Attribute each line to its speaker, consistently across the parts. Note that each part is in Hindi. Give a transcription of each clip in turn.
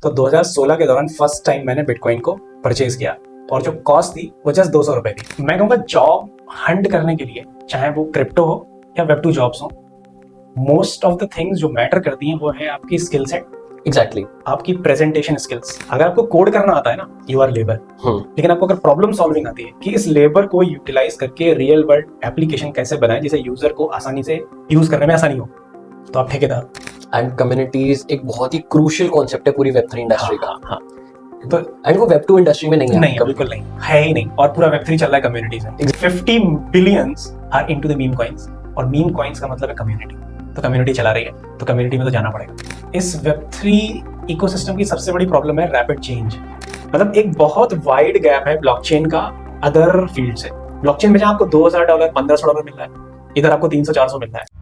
Speaker 1: तो 2016 के दौरान फर्स्ट टाइम मैंने बिटकॉइन को परचेज किया और जो कॉस्ट थी वो जस्ट 200 रुपए थी। मैं कहूँगा जॉब हंट करने के लिए, चाहे वो क्रिप्टो हो या वेब टू जॉब्स हो, मोस्ट ऑफ द थिंग्स जो मैटर करती हैं वो है आपकी स्किल सेट।
Speaker 2: एग्जैक्टली
Speaker 1: आपकी प्रेजेंटेशन स्किल्स। अगर आपको कोड करना आता है ना, यू आर लेबर। लेकिन आपको अगर प्रॉब्लम सॉल्विंग आती है कि इस लेबर को यूटिलाइज करके रियल वर्ल्ड एप्लीकेशन कैसे बनाए जिसे यूजर को आसानी से यूज करने में आसानी हो, तो आप ठेकेदार।
Speaker 2: एंड कम्युनिटीज एक बहुत ही क्रूशियल कॉन्सेप्ट है पूरी वेब3 इंडस्ट्री का।
Speaker 1: हाँ,
Speaker 2: तो एंड वो वेब 2 इंडस्ट्री में नहीं है।
Speaker 1: नहीं, बिल्कुल नहीं है ही नहीं। और पूरा वेब3 चल रहा है कम्युनिटीज में। 50 billions are into the meme coins, और मीम कॉइंस का मतलब है कम्युनिटी। तो कम्युनिटी चला रही है तो कम्युनिटी में तो जाना पड़ेगा। इस वेब3 इकोसिस्टम की सबसे बड़ी प्रॉब्लम है रैपिड चेंज। मतलब एक बहुत वाइड गैप है ब्लॉकचेन का अदर फील्ड से। ब्लॉकचेन में जहां आपको $2000 $1500 मिल रहा है, इधर आपको 300-400 मिल रहा है।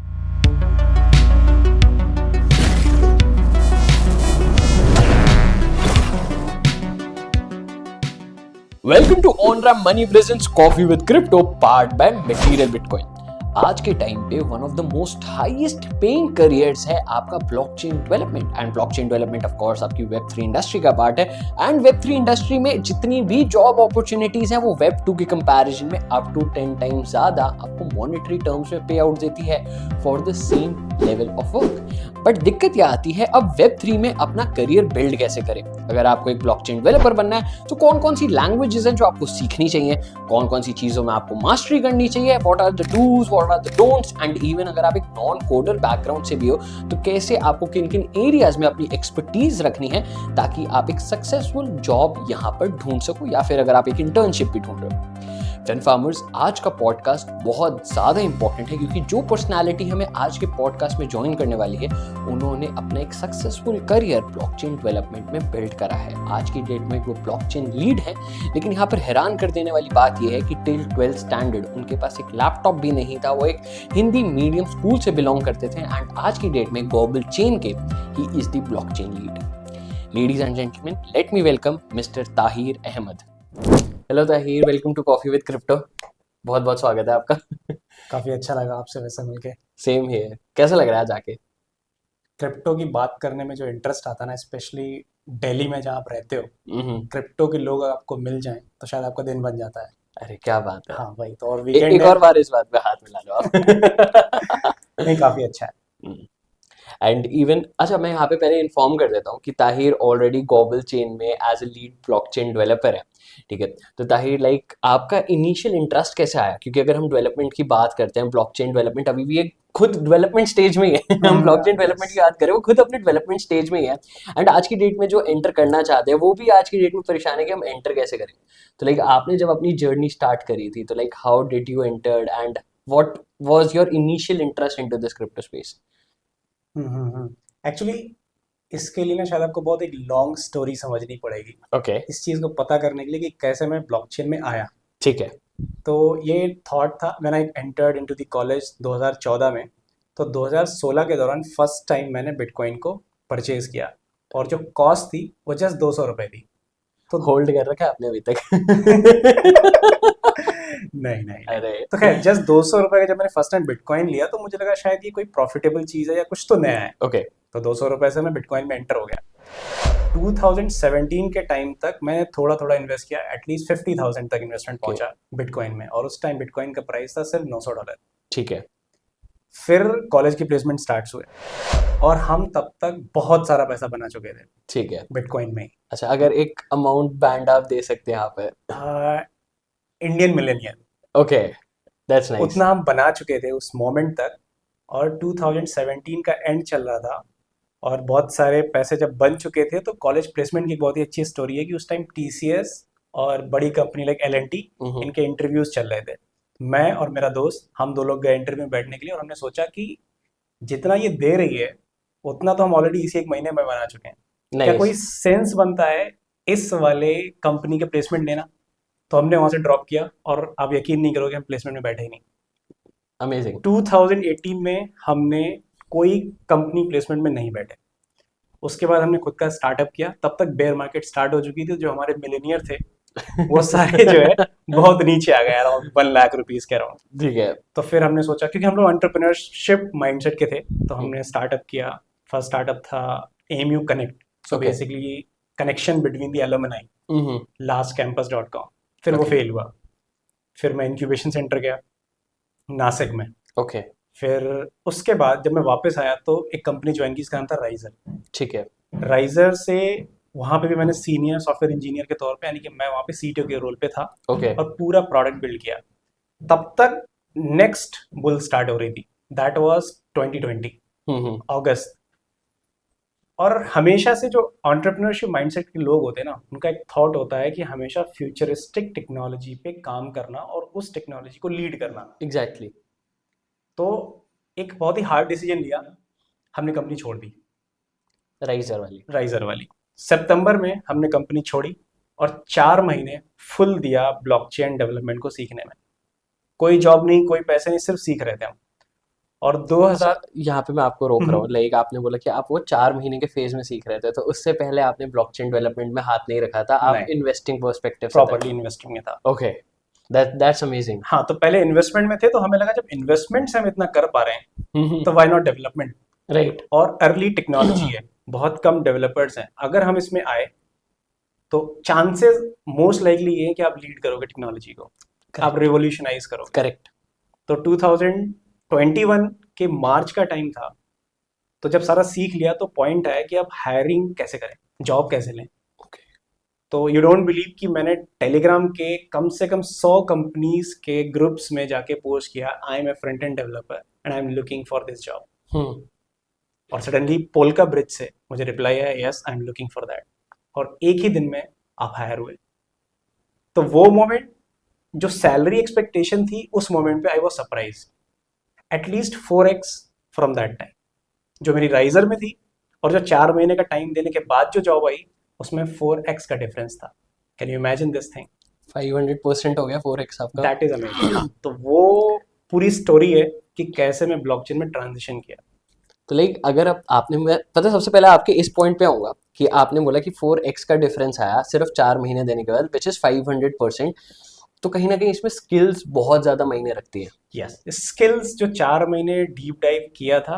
Speaker 2: Welcome to Onramp Money presents coffee with crypto part by material Bitcoin. आज के टाइम पे one of the most highest paying careers है आपका blockchain development. And blockchain development of course आपकी वेब 3 इंडस्ट्री का पार्ट है। एंड वेब 3 इंडस्ट्री में जितनी भी जॉब अपॉर्चुनिटीज हैं वो वेब 2 के कंपैरिजन में अप टू 10 टाइम्स ज्यादा आपको मॉनेटरी टर्म्स में पे आउट देती है for the same level of work. But दिक्कत यह आती है अब वेब 3 में अपना करियर बिल्ड कैसे करें। अगर आपको एक ब्लॉकचेन डेवलपर बनना है तो कौन कौन सी लैंग्वेजेस हैं जो आपको सीखनी चाहिए, कौन कौन सी चीजों में आपको मास्टरी करनी चाहिए, what are the dos, what are the don'ts. And even अगर आप एक नॉन कोडर बैकग्राउंड से भी हो तो कैसे आपको किन किन एरियाज में अपनी एक्सपर्टीज रखनी है ताकि आप एक सक्सेसफुल जॉब यहाँ पर ढूंढ सको, या फिर अगर आप एक इंटर्नशिप भी ढूंढ रहे हो। फिन फार्मर्स, आज का पॉडकास्ट बहुत ज़्यादा इंपॉर्टेंट है क्योंकि जो पर्सनालिटी हमें आज के पॉडकास्ट में ज्वाइन करने वाली है उन्होंने अपना एक सक्सेसफुल करियर ब्लॉकचेन डेवलपमेंट में बिल्ड करा है। आज की डेट में वो ब्लॉकचेन लीड है, लेकिन यहाँ पर हैरान कर देने वाली बात यह है कि टिल 12th स्टैंडर्ड उनके पास एक लैपटॉप भी नहीं था। वो एक हिंदी मीडियम स्कूल से बिलोंग करते थे एंड आज की डेट में ग्लोबल चेन के he is the blockchain lead. Ladies and gentlemen, let me welcome mister Tahir Ahmed. Hello Tahir, welcome to coffee with crypto. बहुत बहुत स्वागत है आपका।
Speaker 1: काफी अच्छा लगा आपसे वैसे मिलके।
Speaker 2: Same here. कैसा लग रहा है जाके?
Speaker 1: क्रिप्टो की बात करने में जो इंटरेस्ट आता है ना, स्पेशली दिल्ली में जहाँ आप रहते हो, क्रिप्टो के लोग आपको मिल जाएं तो शायद आपका दिन बन जाता है।
Speaker 2: अरे क्या बात है।
Speaker 1: हाँ भाई, तो और वीकेंड
Speaker 2: एक और बार इस बात पे हाथ मिला लो आप।
Speaker 1: नहीं, काफी अच्छा है।
Speaker 2: एंड इवन अच्छा, मैं यहाँ पे पहले इन्फॉर्म कर देता हूँ कि ताहिर ऑलरेडी ग्लोबल चेन में as a lead blockchain developer है। ठीक है, तो ताहिर लाइक आपका इनिशियल इंटरेस्ट कैसे आया? क्योंकि अगर हम डेवलपमेंट की बात करते हैं, ब्लॉकचेन डेवलपमेंट अभी भी एक खुद डेवलपमेंट स्टेज में ही है। हम ब्लॉकचेन डेवलपमेंट की बात करें, वो खुद अपने डेवलपमेंट स्टेज में ही है। एंड आज की डेट में जो एंटर करना चाहते हैं वो भी आज की डेट में परेशान है कि हम एंटर कैसे करें। तो लाइक आपने जब अपनी जर्नी स्टार्ट करी थी तो like how did you entered and what was your initial interest into this crypto space?
Speaker 1: Actually इसके लिए ना शायद आपको बहुत एक लॉन्ग स्टोरी समझनी पड़ेगी
Speaker 2: ओके,
Speaker 1: इस चीज को पता करने के लिए कि कैसे मैं ब्लॉकचेन में आया।
Speaker 2: ठीक है।
Speaker 1: तो ये थॉट था when I entered into the college 2014 में। तो 2016 के दौरान फर्स्ट टाइम मैंने बिटकॉइन को परचेज किया और जो कॉस्ट थी वो जस्ट 200 रुपए थी।
Speaker 2: तो होल्ड कर रखा है आपने अभी तक?
Speaker 1: नहीं।
Speaker 2: अरे
Speaker 1: तो खैर जस्ट 200 रुपए का जब मैंने फर्स्ट टाइम बिटकॉइन लिया तो मुझे लगा शायद ये कोई प्रॉफिटेबल चीज है या कुछ तो नया है।
Speaker 2: ओके,
Speaker 1: तो 200 रुपए से मैं बिटकॉइन में एंटर हो गया। 2017 के टाइम तक मैंने थोड़ा थोड़ा इन्वेस्ट किया, एटलीस्ट 50,000 तक इन्वेस्टमेंट पहुंचा बिटकॉइन में, और उस टाइम बिटकॉइन का प्राइस था सिर्फ $900।
Speaker 2: ठीक है।
Speaker 1: फिर कॉलेज की प्लेसमेंट स्टार्ट हुए और हम तब तक बहुत सारा पैसा बना चुके थे।
Speaker 2: ठीक है,
Speaker 1: बिटकॉइन में।
Speaker 2: अच्छा अगर एक अमाउंट बैंड आप दे सकते हैं यहाँ पे?
Speaker 1: Indian Millionaire.
Speaker 2: Okay, that's nice.
Speaker 1: उतना हम बना चुके थे उस मोमेंट तक, और 2017 का एंड चल रहा था और बहुत सारे पैसे जब बन चुके थे तो कॉलेज प्लेसमेंट की एक बहुत ही अच्छी स्टोरी है कि उस टाइम TCS और बड़ी कंपनी लाइक L&T इनके इंटरव्यूज चल रहे थे। मैं और मेरा दोस्त हम दो लोग गए इंटरव्यू में बैठने के लिए और हमने सोचा कि जितना ये दे रही है उतना तो हम ऑलरेडी इसी एक महीने में बना चुके हैं, क्या कोई सेंस बनता है इस वाले कंपनी के प्लेसमेंट लेना। तो हमने वहां से ड्रॉप किया और आप यकीन नहीं करोगे हम प्लेसमेंट में बैठे ही नहीं।
Speaker 2: अमेजिंग।
Speaker 1: 2018 में हमने कोई कंपनी प्लेसमेंट में नहीं बैठे। उसके बाद हमने खुद का स्टार्टअप किया, तब तक बेयर मार्केट स्टार्ट हो चुकी थी। जो हमारे मिलेनियर थे वो सारे जो है बहुत नीचे आ गए, अराउंड 1 लाख रुपीज के अराउंड।
Speaker 2: ठीक है।
Speaker 1: तो फिर हमने सोचा, क्योंकि हम लोग एंटरप्रेन्योरशिप माइंडसेट के थे, तो हमने स्टार्टअप किया। फर्स्ट स्टार्टअप था AMU connect. So
Speaker 2: Okay.
Speaker 1: Basically connection between the alumni,
Speaker 2: hmm.
Speaker 1: lastcampus.com। फिर वो
Speaker 2: Okay.
Speaker 1: फेल हुआ। फिर मैं इंक्यूबेशन सेंटर गया नासिक में।
Speaker 2: ओके।
Speaker 1: फिर उसके बाद जब मैं वापस आया तो एक कंपनी ज्वाइन की, इसका नाम था राइजर।
Speaker 2: ठीक है।
Speaker 1: राइजर से वहाँ पे भी मैंने सीनियर सॉफ्टवेयर इंजीनियर के तौर पे, यानी कि मैं वहाँ पे सीटीओ के रोल पे था
Speaker 2: ओके।
Speaker 1: और पूरा प्रोडक्ट बिल्ड किया। तब तक नेक्स्ट बुल स्टार्ट हो रही थी, दैट वाज 2020
Speaker 2: हम्म।
Speaker 1: अगस्त। और हमेशा से जो एंटरप्रेन्योरशिप माइंडसेट के लोग होते हैं ना, उनका एक थॉट होता है कि हमेशा फ्यूचरिस्टिक टेक्नोलॉजी पे काम करना और उस टेक्नोलॉजी को लीड करना।
Speaker 2: एग्जैक्टली।
Speaker 1: तो एक बहुत ही हार्ड डिसीजन लिया, हमने कंपनी छोड़ दी,
Speaker 2: राइजर वाली।
Speaker 1: राइजर वाली। सितंबर में हमने कंपनी छोड़ी और 4 महीने फुल दिया ब्लॉकचेन डेवलपमेंट को सीखने में। कोई जॉब नहीं, कोई पैसे नहीं, सिर्फ सीख रहे थे हम। और 2000।
Speaker 2: यहाँ पे मैं आपको रोक रहा
Speaker 1: हम्म,
Speaker 2: हूँ, लाइक आपने बोला कि आप वो 4 महीने के फेज में सीख रहे थे, तो उससे पहले आपने ब्लॉकचेन डेवलपमेंट में हाथ नहीं रखा था, आप
Speaker 1: नहीं,
Speaker 2: इन्वेस्टिंग पर्सपेक्टिव से थे।
Speaker 1: प्रॉपरली इन्वेस्टिंग में था।
Speaker 2: ओके। That's amazing.
Speaker 1: हाँ, तो पहले इन्वेस्टमेंट में थे, तो हमें लगा जब इन्वेस्टमेंट से हम इतना कर पा रहे हैं तो व्हाई नॉट डेवलपमेंट।
Speaker 2: राइट।
Speaker 1: और अर्ली टेक्नोलॉजी है, बहुत कम डेवलपर्स हैं, अगर हम इसमें आए तो चांसेस मोस्ट लाइकली ये है कि आप लीड करोगे टेक्नोलॉजी को, आप रिवोल्यूशनाइज करोगे।
Speaker 2: करेक्ट।
Speaker 1: तो 2021 के मार्च का टाइम था। तो जब सारा सीख लिया तो पॉइंट आया कि आप हायरिंग कैसे करें, जॉब कैसे लें। तो यू डोंट बिलीव कि मैंने टेलीग्राम के कम से कम 100 कंपनीज के ग्रुप्स में जाके पोस्ट किया, I am a front end developer and I am looking for this job.
Speaker 2: Hmm.
Speaker 1: और सडनली पोलका ब्रिज से मुझे रिप्लाई आया, yes I am looking for that. और एक ही दिन में आप हायर हुए। तो वो मोमेंट, जो सैलरी एक्सपेक्टेशन थी उस मोमेंट पे I was surprise, at least 4x from that time जो मेरी राइजर में थी। और जो 4 महीने का टाइम देने के बाद जो जॉब आई, उसमें 4x का डिफरेंस था। Can you imagine this thing?
Speaker 2: 500% हो गया 4x आपका।
Speaker 1: That is amazing. तो वो पूरी स्टोरी है कि कैसे मैं ब्लॉकचेन में ट्रांजिशन किया।
Speaker 2: तो लाइक अगर आपने, मैं पता है, सबसे पहले आपके इस पॉइंट पे आऊंगा कि आपने बोला कि 4x का डिफरेंस आया सिर्फ 4 महीने देने के बाद, विच इज 500%। तो कहीं ना कहीं इसमें स्किल्स बहुत ज्यादा मायने रखती है।
Speaker 1: यस, स्किल्स जो 4 महीने डीप डाइव किया था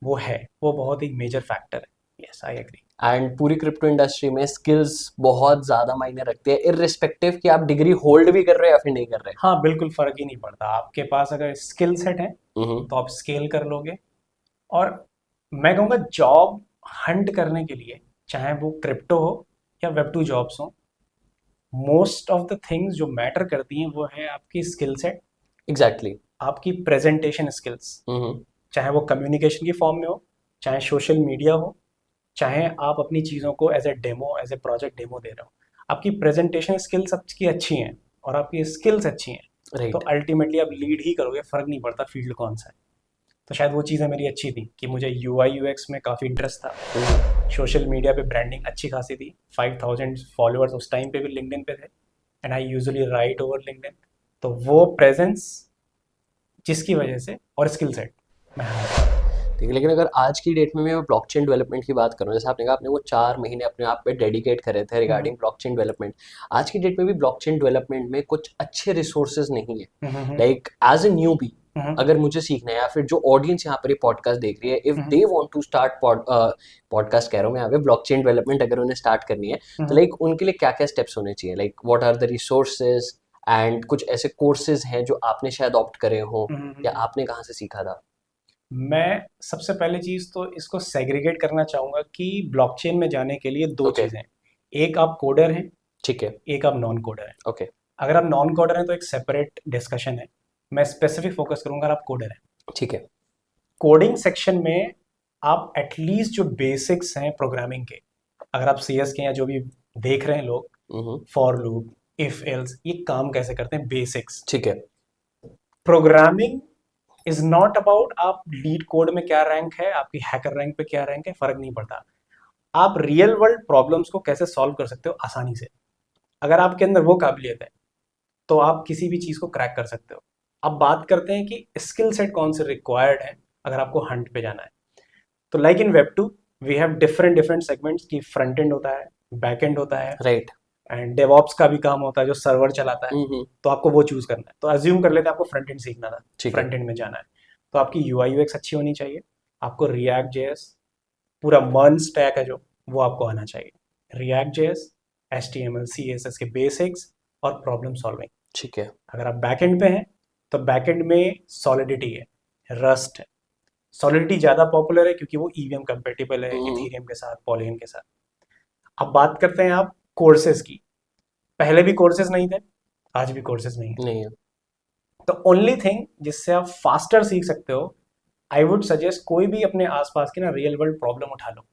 Speaker 1: वो बहुत ही मेजर फैक्टर है। Yes, I agree.
Speaker 2: एंड पूरी क्रिप्टो इंडस्ट्री में स्किल्स बहुत ज्यादा मायने रखते हैं, इररिस्पेक्टिव कि आप डिग्री होल्ड भी कर रहे हैं या फिर नहीं कर रहे।
Speaker 1: हाँ, बिल्कुल फर्क ही नहीं पड़ता, आपके पास अगर स्किल सेट है
Speaker 2: हम्म।
Speaker 1: तो आप स्केल कर लोगे। और मैं कहूँगा जॉब हंट करने के लिए, चाहे वो क्रिप्टो हो या वेब 2 जॉब्स हो, मोस्ट ऑफ द थिंग्स जो मैटर करती हैं वो है आपकी स्किल सेट,
Speaker 2: एग्जैक्टली।
Speaker 1: आपकी प्रेजेंटेशन स्किल्स,
Speaker 2: हम्म।
Speaker 1: चाहे वो कम्युनिकेशन की फॉर्म में हो, चाहे सोशल मीडिया हो, चाहे आप अपनी चीज़ों को as a demo, as a project demo दे रहे हो, आपकी प्रेजेंटेशन स्किल्स आपकी अच्छी हैं और आपकी स्किल्स अच्छी हैं, तो
Speaker 2: राइट।
Speaker 1: अल्टीमेटली आप लीड ही करोगे, फ़र्क नहीं पड़ता फील्ड कौन सा है। तो शायद वो चीज़ें मेरी अच्छी थी कि मुझे UI UX में काफ़ी इंटरेस्ट था। सोशल मीडिया पे ब्रांडिंग अच्छी खासी थी, 5000 फॉलोअर्स उस टाइम पे भी लिंक्डइन पे थे, and I usually right over LinkedIn. तो वो प्रेजेंस जिसकी वजह से, और स्किल सेट मैं
Speaker 2: ठीक है, लेकिन अगर आज की डेट में मैं ब्लॉकचेन डेवलपमेंट की बात करूं, जैसे आपने कहा आपने वो 4 महीने अपने आप पे डेडिकेट करे थे रिगार्डिंग ब्लॉकचेन डेवलपमेंट, आज की डेट में भी ब्लॉकचेन डेवलपमेंट में कुछ अच्छे रिसोर्सेज नहीं है। लाइक एज ए न्यूबी अगर मुझे सीखना है, या फिर जो ऑडियंस यहाँ पर ये पॉडकास्ट देख रही है, if they want to start podcast कह रहा हूँ मैं यहाँ पे, ब्लॉकचेन डेवलपमेंट अगर उन्हें स्टार्ट करनी है, तो लाइक उनके लिए क्या क्या स्टेप्स होने चाहिए, like what are the resources, and कुछ ऐसे कोर्सेज हैं जो आपने शायद ऑप्ट करे हो या आपने कहाँ से सीखा था।
Speaker 1: मैं सबसे पहले चीज़ तो इसको सेग्रीगेट करना चाहूँगा कि ब्लॉकचेन में जाने के लिए दो
Speaker 2: Okay.
Speaker 1: चीज़ें, एक आप कोडर हैं,
Speaker 2: ठीक है।
Speaker 1: एक आप नॉन कोडर हैं।
Speaker 2: ओके।
Speaker 1: अगर आप नॉन कोडर हैं तो एक सेपरेट डिस्कशन है, मैं स्पेसिफिक फोकस करूँगा अगर आप कोडर हैं।
Speaker 2: ठीक है।
Speaker 1: कोडिंग सेक्शन में आप एटलीस्ट जो बेसिक्स हैं प्रोग्रामिंग के, अगर आप CS के या जो भी देख रहे हैं लोग, फॉर लूप, इफ एल्स, ये काम कैसे करते हैं, बेसिक्स।
Speaker 2: ठीक है।
Speaker 1: प्रोग्रामिंग इज नॉट अबाउट आप लीड कोड में क्या रैंक है, आपकी हैकर रैंक पे क्या रैंक है, फर्क नहीं पड़ता। आप रियल वर्ल्ड प्रॉब्लम्स को कैसे सॉल्व कर सकते हो आसानी से, अगर आपके अंदर वो काबिलियत है तो आप किसी भी चीज़ को क्रैक कर सकते हो। अब बात करते हैं कि स्किल सेट कौन से रिक्वायर्ड है अगर आपको हंट पे जाना है। तो like in web 2 we have different different segments की, फ्रंट एंड होता है, बैक एंड होता है,
Speaker 2: राइट।
Speaker 1: एंड डेवऑप्स का भी काम होता है जो सर्वर चलाता है। तो आपको वो चूज करना है। तो अज्यूम कर लेते हैं आपको फ्रंट एंड सीखना था,
Speaker 2: ठीक है।
Speaker 1: फ्रंट एंड में जाना है, तो आपकी UI UX अच्छी होनी चाहिए, आपको रिएक्ट JS, पूरा मर्न स्टैक है जो वो आपको आना चाहिए। रिएक्ट जेएस, HTML CSS के बेसिक्स और प्रॉब्लम सॉल्विंग।
Speaker 2: ठीक है।
Speaker 1: अगर आप बैकएंड पे हैं तो बैकएंड में सॉलिडिटी है, रस्ट है। सॉलिडिटी ज़्यादा पॉपुलर है क्योंकि वो EVM कंपेटिबल है
Speaker 2: हम्म।
Speaker 1: इथीरियम के साथ, पॉलिगन के साथ। अब बात करते हैं आप कोर्सेज की। पहले भी कोर्सेज नहीं थे, आज भी कोर्सेज नहीं है।
Speaker 2: नहीं है।
Speaker 1: तो ओनली थिंग जिससे आप फास्टर सीख सकते हो, आई वुड सजेस्ट कोई भी अपने आसपास की ना रियल वर्ल्ड प्रॉब्लम उठा लो।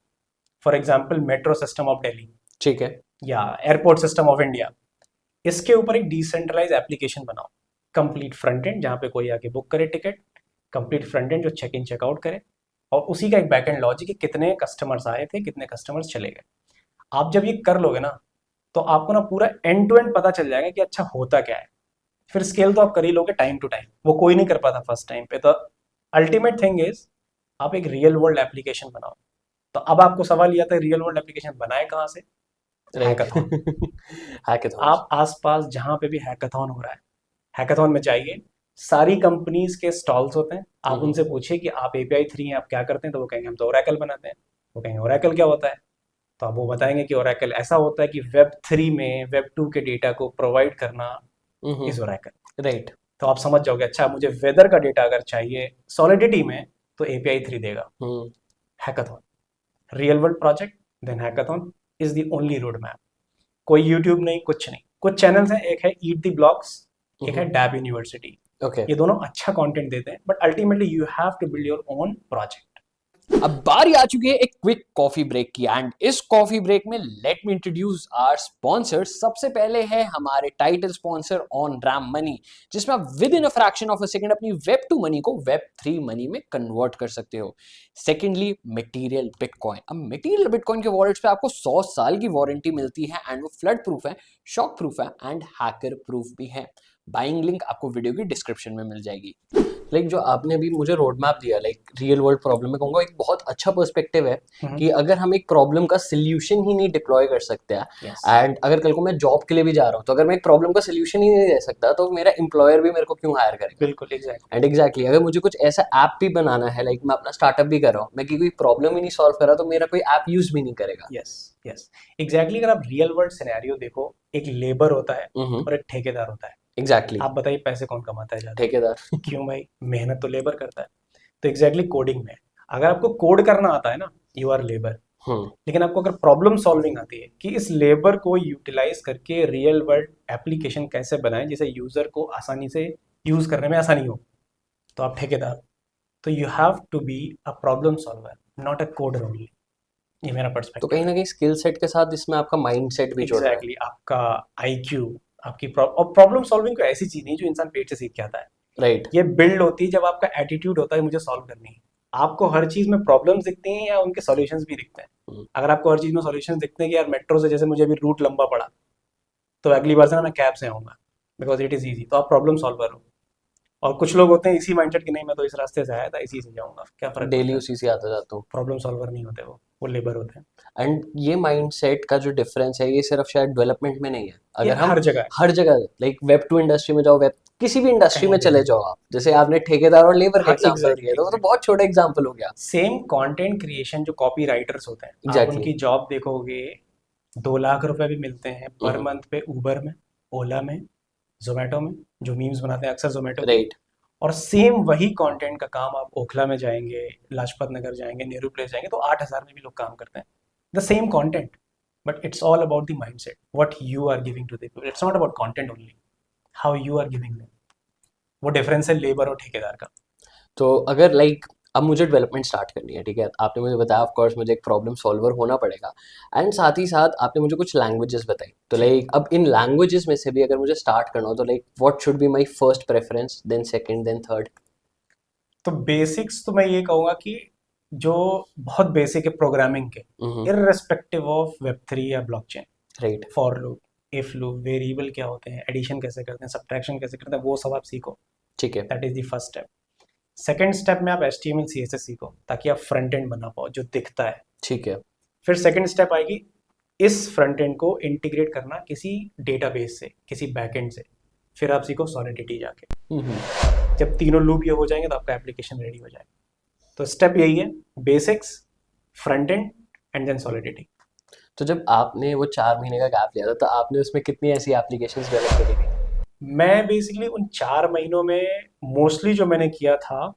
Speaker 1: For example metro system of Delhi
Speaker 2: ठीक है।
Speaker 1: या एयरपोर्ट सिस्टम ऑफ इंडिया, इसके ऊपर एक डिसेंट्रलाइज एप्लीकेशन बनाओ। कंप्लीट फ्रंट एंड जहाँ पे कोई आके बुक करे टिकट, कंप्लीट फ्रंट एंड जो चेक इन चेकआउट करे, और उसी का एक बैक एंड लॉजिक कि कितने कस्टमर्स आए थे, कितने कस्टमर्स चले गए। आप जब ये कर लोगे ना तो आपको ना पूरा एंड टू एंड पता चल जाएगा कि अच्छा होता क्या है। फिर स्केल तो आप कर ही लोगे टाइम टू टाइम, वो कोई नहीं कर पाता फर्स्ट टाइम पे। तो अल्टीमेट थिंग इज आप एक रियल वर्ल्ड एप्लीकेशन बनाओ। तो अब आपको सवाल ये आता है रियल वर्ल्ड एप्लीकेशन बनाए कहाँ से?
Speaker 2: राइट।
Speaker 1: हैकाथॉन।
Speaker 2: हैकाथॉन।
Speaker 1: आप आसपास जहाँ पे भी हैकाथॉन हो रहा है, हैकाथॉन में जाइए। सारी कंपनीज के स्टॉल्स होते हैं, आप उनसे पूछिए कि आप API 3 हैं, आप क्या करते हैं? तो वो कहेंगे हम तो ओरेकल बनाते हैं। वो कहेंगे ओरेकल क्या होता है? तो आप वो बताएंगे कि ओरेकल ऐसा होता है कि वेब 3 में वेब 2 के डेटा को प्रोवाइड करना इज ओरेकल।
Speaker 2: राइट।
Speaker 1: तो आप समझ जाओगे अच्छा मुझे वेदर का डेटा अगर चाहिए सॉलिडिटी में तो API 3 देगा। Hackathon, real world project, then hackathon is the only road map. कोई यूट्यूब नहीं, कुछ नहीं। कुछ चैनल्स हैं, एक है ईट द ब्लॉग्स, एक है डैब यूनिवर्सिटी।
Speaker 2: ओके।
Speaker 1: ये दोनों अच्छा कंटेंट देते हैं, but ultimately you have to build your own project.
Speaker 2: अब बारी आ चुकी है एक क्विक कॉफी ब्रेक की, एंड इस कॉफी ब्रेक में let me introduce our sponsor. सबसे पहले है हमारे title sponsor on ramp money, जिसमें आप within a fraction of a second अपनी वेब 2 मनी को वेब 3 मनी में कन्वर्ट कर सकते हो। Secondly material bitcoin. अब मटेरियल बिटकॉइन के वॉलेट्स पे आपको 100 साल की वारंटी मिलती है, एंड वो फ्लड प्रूफ है, शॉक प्रूफ है, एंड हैकर प्रूफ भी है। बाइंग लिंक आपको वीडियो की डिस्क्रिप्शन में मिल जाएगी। लाइक जो आपने अभी मुझे रोड मैप दिया, लाइक रियल वर्ल्ड प्रॉब्लम में कहूँगा एक बहुत अच्छा पर्सपेक्टिव है कि अगर हम एक प्रॉब्लम का सोल्यूशन ही नहीं डिप्लॉय कर सकते हैं, एंड अगर कल को मैं जॉब के लिए भी जा रहा हूँ तो अगर मैं एक प्रॉब्लम का सोल्यूशन ही नहीं दे सकता तो मेरा एम्प्लॉयर भी मेरे को क्यों हायर करेगा?
Speaker 1: बिल्कुल एग्जैक्टली।
Speaker 2: एंड एग्जैक्टली अगर मुझे कुछ ऐसा ऐप भी बनाना है, लाइक मैं अपना स्टार्टअप भी कर रहा हूँ, मैं कोई प्रॉब्लम ही नहीं सॉल्व कर रहा तो मेरा कोई ऐप यूज भी नहीं करेगा।
Speaker 1: Yes yes exactly. अगर आप रियल वर्ल्ड सिनेरियो देखो, एक लेबर होता है और एक ठेकेदार होता है।
Speaker 2: एग्जैक्टली।
Speaker 1: आप बताइए पैसे कौन कमाता है ज्यादा?
Speaker 2: ठेकेदार।
Speaker 1: क्यों भाई? मेहनत तो लेबर करता है। तो एग्जैक्टली कोडिंग में अगर आपको कोड करना आता है ना, यू आर लेबर। लेकिन आपको अगर प्रॉब्लम सॉल्विंग आती है कि इस लेबर को यूटिलाइज करके रियल वर्ल्ड एप्लीकेशन कैसे बनाएं जिसे यूजर को आसानी से यूज करने में आसानी हो, तो आप ठेकेदार। तो you have to be a problem solver, not a coder only. ये मेरा
Speaker 2: तो
Speaker 1: पर्सपेक्टिव
Speaker 2: कहीं ना कहीं स्किल सेट के साथ इसमें आपका माइंड सेट भी जुड़ रहा है।
Speaker 1: एग्जैक्टली आपका IQ, आपकी और प्रॉब्लम सॉल्विंग कोई ऐसी चीज नहीं जो इंसान पेट से सीख के आता है।
Speaker 2: राइट।
Speaker 1: ये बिल्ड होती है जब आपका एटीट्यूड होता है मुझे सॉल्व करनी है। आपको हर चीज में प्रॉब्लम्स दिखती हैं या उनके सॉल्यूशंस भी दिखते हैं? अगर आपको हर चीज में सॉल्यूशंस दिखते हैं कि यार मेट्रो से जैसे मुझे अभी रूट लंबा पड़ा तो अगली बार से ना मैं कैब से आऊंगा बिकॉज इट इज ईजी, तो आप प्रॉब्लम सॉल्वर हो। और कुछ लोग होते हैं इसी माइंडसेट कि नहीं मैं तो इस रास्ते से आया था इसी से जाऊंगा, क्या फर्क
Speaker 2: डेली
Speaker 1: पड़ता है?
Speaker 2: उसी से आता जाता हूँ।
Speaker 1: प्रॉब्लम सॉल्वर नहीं होते वो लेबर होते हैं।
Speaker 2: एंड ये माइंडसेट का जो डिफरेंस है ये सिर्फ शायद डेवलपमेंट में नहीं है,
Speaker 1: ये
Speaker 2: अगर हम
Speaker 1: हर जगह है,
Speaker 2: हर जगह लाइक वेब 2 इंडस्ट्री में जाओ, वेब किसी भी इंडस्ट्री
Speaker 1: कहीं
Speaker 2: में
Speaker 1: भी
Speaker 2: चले
Speaker 1: जाओ।
Speaker 2: जाओ आप, जैसे आपने ठेकेदार और लेबर का
Speaker 1: हाँ
Speaker 2: एग्जांपल दिया
Speaker 1: एग्जैक्टली
Speaker 2: तो वो तो
Speaker 1: एग्जैक्टली।
Speaker 2: बहुत छोटा एग्जांपल हो गया।
Speaker 1: सेम कंटेंट क्रिएशन जो कॉपी राइटर्स होते हैं, आप
Speaker 2: एग्जैक्टली।
Speaker 1: उनकी जॉब देखोगे, 2 लाख रुपए भी मिलते हैं पर मंथ पे उबर में, ओला में, जोमेटो में, जो मीम्स बनाते हैं अक्सर जोमेटो के।
Speaker 2: राइट।
Speaker 1: और सेम वही कंटेंट का काम आप ओखला में जाएंगे, लाजपत नगर जाएंगे, नेहरू प्लेस जाएंगे तो 8,000 में भी लोग काम करते हैं। The same content, but it's all about the mindset what you are giving to the people. It's not about content only, how you are giving them. वो डिफरेंस है लेबर और ठेकेदार का।
Speaker 2: तो अगर लाइक अब मुझे डेवलपमेंट स्टार्ट करनी है, ठीक है, आपने मुझे बताया ऑफ कोर्स मुझे एक प्रॉब्लम सॉल्वर होना पड़ेगा, एंड साथ ही साथ आपने मुझे कुछ लैंग्वेजेस बताई, तो लाइक अब इन लैंग्वेजेस में से भी अगर मुझे स्टार्ट करना हो तो like what should be my first preference, then second, then third?
Speaker 1: तो बेसिक्स तो मैं ये कहूँगा कि जो बहुत बेसिक है प्रोग्रामिंग के, इररेस्पेक्टिव ऑफ वेब 3 या blockchain,
Speaker 2: right.
Speaker 1: For loop, if loop, variable क्या होते हैं, एडिशन कैसे करते हैं, सब्ट्रैक्शन कैसे करते हैं, वो सब आप सीखो।
Speaker 2: ठीक है।
Speaker 1: That is the first step. Second step में आप HTML CSS सीखो ताकि आप फ्रंट एंड बना पाओ जो दिखता है।
Speaker 2: ठीक है।
Speaker 1: फिर सेकेंड स्टेप आएगी इस फ्रंट एंड को इंटीग्रेट करना किसी डेटाबेस से, किसी बैकएंड से। फिर आप सीखो सॉलिडिटी जाके। जब तीनों लूप ये हो जाएंगे तो आपका एप्लीकेशन रेडी हो जाएगा। तो स्टेप यही है, basics, front end then solidity.
Speaker 2: तो जब आपने वो 4 महीने का गैप लिया था तो आपने उसमें कितनी ऐसी एप्लीकेशंस डेवलप करी थी?
Speaker 1: मैं बेसिकली उन 4 महीनों में मोस्टली जो मैंने किया था,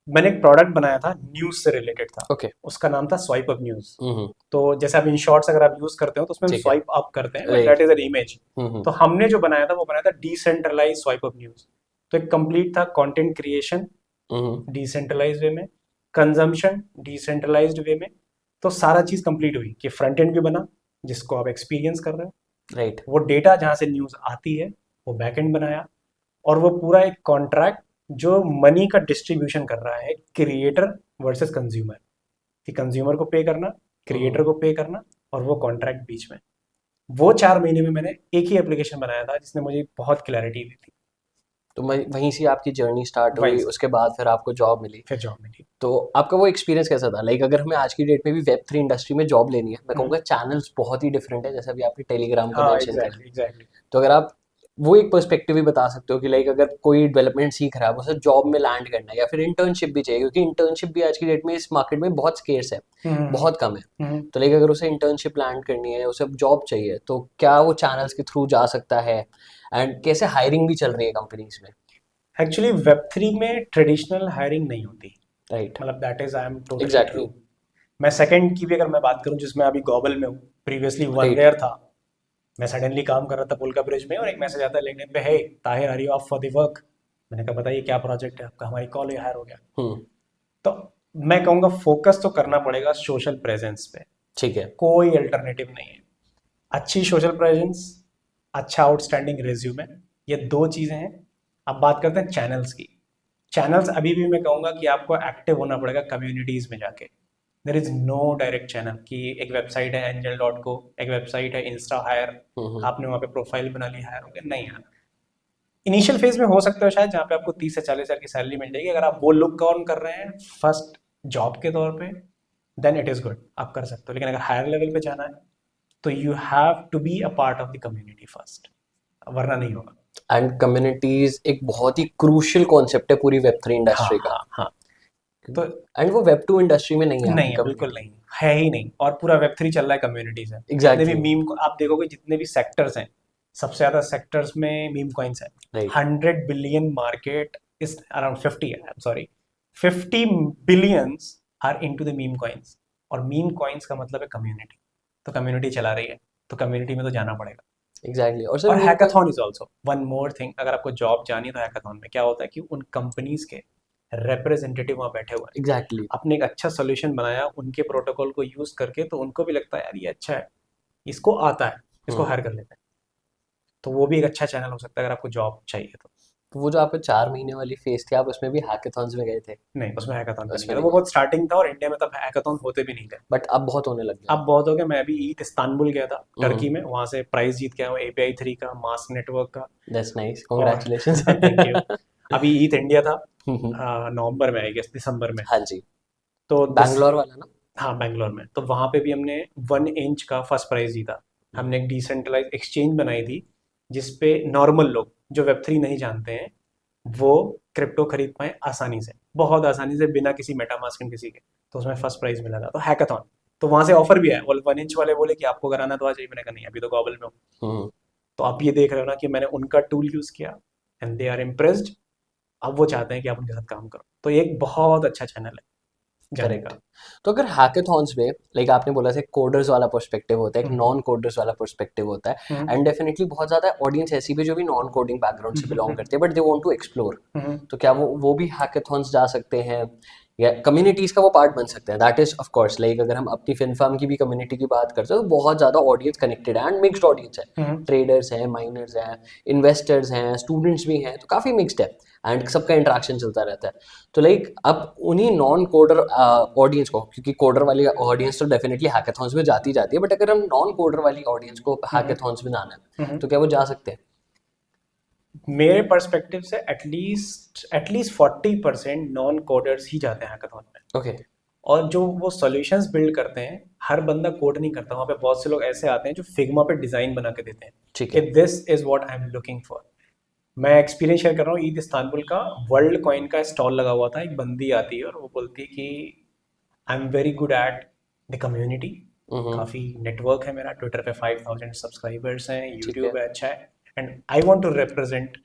Speaker 1: मैंने एक प्रोडक्ट बनाया था, न्यूज़ से रिलेटेड था।
Speaker 2: ओके।
Speaker 1: उसका नाम था स्वाइप अप न्यूज़।
Speaker 2: हम्म।
Speaker 1: तो जैसे आप इन शॉर्ट्स अगर आप यूज़ करते हो तो उसमें हम
Speaker 2: ठीक है।
Speaker 1: स्वाइप अप करते हैं, but
Speaker 2: right.
Speaker 1: That is an image.
Speaker 2: Hmm.
Speaker 1: तो हमने जो बनाया था वो बनाया था डिसेंट्रलाइज स्वाइप अप न्यूज़। तो एक कंप्लीट था, कंटेंट क्रिएशन
Speaker 2: हम्म।
Speaker 1: डिसेंट्रलाइज वे में, कंजम्पशन डिसेंट्रलाइज्ड वे में। तो सारा चीज़ कंप्लीट हुई कि फ्रंट एंड भी बना जिसको आप एक्सपीरियंस कर रहे हो,
Speaker 2: राइट।
Speaker 1: वो डेटा जहाँ से न्यूज़ आती है वो बैकएंड बनाया, और वो पूरा एक कॉन्ट्रैक्ट जो मनी का डिस्ट्रीब्यूशन कर रहा है, क्रिएटर वर्सेस कंज्यूमर, कि कंज्यूमर को पे करना,
Speaker 2: हम्म।
Speaker 1: क्रिएटर को पे करना, और वो कॉन्ट्रैक्ट बीच में। वो 4 महीने में मैंने एक ही एप्लीकेशन बनाया था जिसने मुझे बहुत क्लैरिटी दी थी।
Speaker 2: तो वहीं से आपकी जर्नी स्टार्ट
Speaker 1: वहीं
Speaker 2: हुई,
Speaker 1: से
Speaker 2: उसके बाद फिर आपको जॉब मिली।
Speaker 1: फिर जॉब मिली।
Speaker 2: तो आपका वो एक्सपीरियंस कैसा था? लाइक अगर हमें आज की डेट में भी वेब 3 इंडस्ट्री में जॉब लेनी है, मैं
Speaker 1: हम्म,
Speaker 2: कहूँगा चैनल्स बहुत ही डिफरेंट है, जैसे अभी आपने टेलीग्राम का
Speaker 1: हाँ
Speaker 2: मेंशन करा।
Speaker 1: Exactly exactly.
Speaker 2: तो अगर आप वो एक पर्सपेक्टिव भी बता सकते हो कि लाइक अगर कोई डेवलपमेंट सीख रहा है, उसे जॉब में लैंड करना है या फिर इंटर्नशिप भी चाहिए, क्योंकि इंटर्नशिप भी आज की डेट में इस मार्केट में बहुत स्केर्स है,
Speaker 1: हम्म
Speaker 2: बहुत कम है।
Speaker 1: हम्म
Speaker 2: तो लाइक अगर उसे इंटर्नशिप लैंड करनी है, उसे जॉब चाहिए, तो क्या वो चैनल्स के थ्रू जा सकता है? एंड कैसे हायरिंग भी चल रही है कंपनीज में?
Speaker 1: एक्चुअली वेब 3 में ट्रेडिशनल हायरिंग नहीं होती।
Speaker 2: राइट।
Speaker 1: मतलब that is I am totally
Speaker 2: exactly.
Speaker 1: True. मैं सेकंड की भी अगर मैं बात करूं, जिसमें अभी गॉगल में हूँ, प्रीवियसली वन
Speaker 2: राइट।
Speaker 1: लेयर था। मैं सडनली काम कर रहा था पुलका ब्रिज में और एक मैसेज आता है लिंक्डइन पे, hey Tahir are you off for the work. मैंने कहा बताइए क्या प्रोजेक्ट है आपका, हमारी कॉल हायर हो गया।
Speaker 2: हम्म।
Speaker 1: तो मैं कहूँगा फोकस तो करना पड़ेगा सोशल प्रेजेंस पे,
Speaker 2: ठीक है।
Speaker 1: कोई अल्टरनेटिव नहीं है। अच्छी सोशल प्रेजेंस, अच्छा आउटस्टैंडिंग रिज्यूमे, ये दो चीज़ें हैं। अब बात करते हैं चैनल्स की। चैनल्स अभी भी मैं कहूँगा कि आपको एक्टिव होना पड़ेगा कम्युनिटीज़ में जाके। There is no direct channel कि एक वेबसाइट है angel.co, एक वेबसाइट है इंस्टा हायर,
Speaker 2: हम्म।
Speaker 1: आपने वहाँ पे प्रोफाइल बना ली, हायर हो गया, नहीं यार। इनिशियल फेज में हो सकता है शायद जहाँ पे आपको 30 से 40 हज़ार की सैलरी मिल जाएगी, अगर आप वो लुक ऑन कर रहे हैं फर्स्ट जॉब के तौर पे, देन इट इज़ गुड, आप कर सकते हो। लेकिन अगर हायर लेवल पे जाना है तो you have to be a part of the community first, वरना नहीं होगा।
Speaker 2: एंड कम्युनिटीज एक बहुत ही क्रूशियल कॉन्सेप्ट है पूरी वेब 3
Speaker 1: हाँ
Speaker 2: इंडस्ट्री का।
Speaker 1: हाँ हाँ। तो
Speaker 2: एंड वो वेब 2 इंडस्ट्री में नहीं है
Speaker 1: नहीं
Speaker 2: आपकी
Speaker 1: है, बिल्कुल
Speaker 2: कम्युनिटी।
Speaker 1: नहीं है ही नहीं। और पूरा वेब 3 चल रहा है कम्युनिटी से। जितने भी
Speaker 2: एग्जैक्टली।
Speaker 1: मीम को आप देखोगे, जितने भी सेक्टर्स हैं, सबसे ज़्यादा सेक्टर्स में मीम कॉइन्स है।
Speaker 2: Right.
Speaker 1: 100 billion market is around 50, I am sorry, 50 billions are into the meme coins. और मीम कॉइन्स का मतलब है कम्युनिटी। तो कम्युनिटी चला रही है, तो कम्युनिटी में तो जाना पड़ेगा।
Speaker 2: एग्जैक्टली। और सर
Speaker 1: और
Speaker 2: meme
Speaker 1: hackathon
Speaker 2: coin.
Speaker 1: Is also one more thing. अगर आपको जॉब जानी है तो हैकाथॉन में क्या होता है कि उन कंपनीज के रिप्रेजेंटेटिव वहाँ बैठे हुए हैं।
Speaker 2: एग्जैक्टली।
Speaker 1: आपने एक अच्छा सोल्यूशन बनाया उनके प्रोटोकॉल को यूज करके, तो उनको भी लगता है यार ये अच्छा है, इसको आता है, इसको
Speaker 2: हम्म।
Speaker 1: हायर कर लेते हैं। तो वो भी एक अच्छा चैनल हो सकता है अगर आपको जॉब चाहिए तो।
Speaker 2: तो वो जो आपका 4 महीने वाली फेज थी, आप उसमें भी हैकाथॉन्स में गए थे?
Speaker 1: नहीं, उसमें हैकाथॉन पे नहीं
Speaker 2: उसमें
Speaker 1: गया था,
Speaker 2: नहीं
Speaker 1: वो
Speaker 2: गए।
Speaker 1: बहुत स्टार्टिंग था और इंडिया में तब हैकाथॉन होते भी नहीं थे।
Speaker 2: बट अब बहुत होने लग गया।
Speaker 1: अब बहुत हो गया। मैं अभी ईद इस्तांबुल गया था,
Speaker 2: हम्म।
Speaker 1: टर्की में, वहाँ से प्राइज जीत के आया हूँ API 3 का, मास नेटवर्क का।
Speaker 2: दैट्स नाइस,
Speaker 1: और
Speaker 2: कॉन्ग्रेचुलेशंस।
Speaker 1: Thank you. अभी ईद इंडिया था नवंबर में, आई गेस दिसंबर में।
Speaker 2: हाँ जी।
Speaker 1: तो
Speaker 2: बैंगलोर वाला ना?
Speaker 1: हाँ बैंगलोर में, तो वहाँ पे भी हमने 1 इंच का फर्स्ट प्राइज जीता। हमने एक डिसेंट्रलाइज एक्सचेंज बनाई थी जिसपे नॉर्मल लोग जो वेब 3 नहीं जानते हैं वो क्रिप्टो खरीद पाए आसानी से, बहुत आसानी से, बिना किसी मेटामास्क किसी के। तो उसमें फर्स्ट प्राइज मिला था, तो हैकाथॉन। तो वहाँ से ऑफर भी आया, वो 1 इंच वाले बोले कि आपको कराना तो आ जाइए। मैंने कहा नहीं, अभी तो गॉगल में हूँ।
Speaker 2: हम्म।
Speaker 1: तो आप ये देख रहे हो ना कि मैंने उनका टूल यूज़ किया एंड दे आर इम्प्रेस्ड। अब वो चाहते हैं कि आप उनके साथ काम करो। तो ये एक बहुत अच्छा चैनल है जाने
Speaker 2: करेक्ट।
Speaker 1: का।
Speaker 2: तो अगर हैकाथॉन्स में, लाइक आपने बोला था, कोडर्स वाला पर्सपेक्टिव होता है, एक
Speaker 1: हम्म
Speaker 2: नॉन कोडर्स वाला पर्सपेक्टिव होता है,
Speaker 1: हम्म
Speaker 2: एंड डेफिनेटली बहुत ज़्यादा ऑडियंस ऐसी भी जो भी नॉन कोडिंग बैकग्राउंड से
Speaker 1: हम्म
Speaker 2: बिलोंग
Speaker 1: हम्म
Speaker 2: करते हैं, but they want to explore.
Speaker 1: Hmm
Speaker 2: तो क्या वो भी हैकाथॉन्स जा सकते हैं, या कम्युनिटीज का वो पार्ट बन सकते हैं? That is of course, like अगर हम अपनी फिनफार्म की भी कम्युनिटी की बात करते हैं तो बहुत ज़्यादा ऑडियंस कनेक्टेड है एंड मिक्सड ऑडियंस है।
Speaker 1: हम्म
Speaker 2: ट्रेडर्स हैं, माइनर्स हैं, इन्वेस्टर्स हैं, स्टूडेंट्स भी हैं, तो काफ़ी मिक्सड है एंड सबका इंटरेक्शन चलता रहता है। तो लाइक अब उन्हीं नॉन कोडर ऑडियंस को, क्योंकि कोडर वाली ऑडियंस तो डेफिनेटली हैकाथॉन्स में जाती जाती है, बट अगर हम नॉन कोडर वाली ऑडियंस को
Speaker 1: हम्म
Speaker 2: हैकाथॉन्स में जाना है,
Speaker 1: हम्म।
Speaker 2: तो क्या वो जा सकते हैं?
Speaker 1: मेरे पर्सपेक्टिव से एटलीस्ट 40% नॉन कोडर्स ही जाते हैं हैकाथॉन में।
Speaker 2: ओके।
Speaker 1: और जो वो सॉल्यूशंस बिल्ड करते हैं, हर बंदा कोड नहीं करता। वहाँ पे बहुत से लोग ऐसे आते हैं जो फिग्मा पे डिज़ाइन बना के देते हैं
Speaker 2: ठीक
Speaker 1: कि
Speaker 2: है।
Speaker 1: This is what I am looking for. मैं एक्सपीरियंस शेयर कर रहा हूँ, ईद इस्तांबुल का वर्ल्ड कॉइन का स्टॉल लगा हुआ था। एक बंदी आती है और वो बोलती है कि I am very good at the community,
Speaker 2: hmm.
Speaker 1: काफ़ी नेटवर्क है मेरा, ट्विटर पे 5000 सब्सक्राइबर्स हैं,
Speaker 2: ठीक है।
Speaker 1: यूट्यूब है अच्छा है, and I want to represent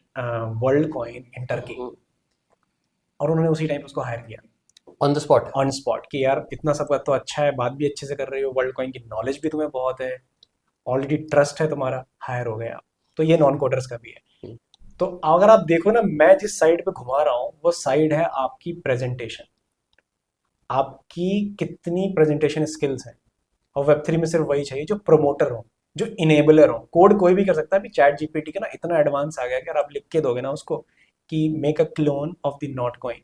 Speaker 1: Worldcoin in Turkey.
Speaker 2: Hmm.
Speaker 1: और उन्होंने उसी टाइम उसको हायर किया
Speaker 2: on the spot.
Speaker 1: On spot कि यार इतना सब तो अच्छा है, बात भी अच्छे से कर रही हो, वर्ल्ड कॉइन की नॉलेज भी तुम्हें बहुत है, ऑलरेडी ट्रस्ट है तुम्हारा, हायर हो गया। तो ये नॉन कोडर्स का भी है। तो अगर आप देखो ना, मैं जिस साइड पे घुमा रहा हूँ वो साइड है आपकी प्रेजेंटेशन, आपकी कितनी प्रेजेंटेशन स्किल्स हैं। और वेब थ्री में सिर्फ वही चाहिए जो प्रमोटर हो, जो इनेबलर हो। कोड कोई भी कर सकता है, अभी चैट जीपीटी का ना इतना एडवांस आ गया कि अगर आप लिख के दोगे ना उसको कि make a clone of the not coin,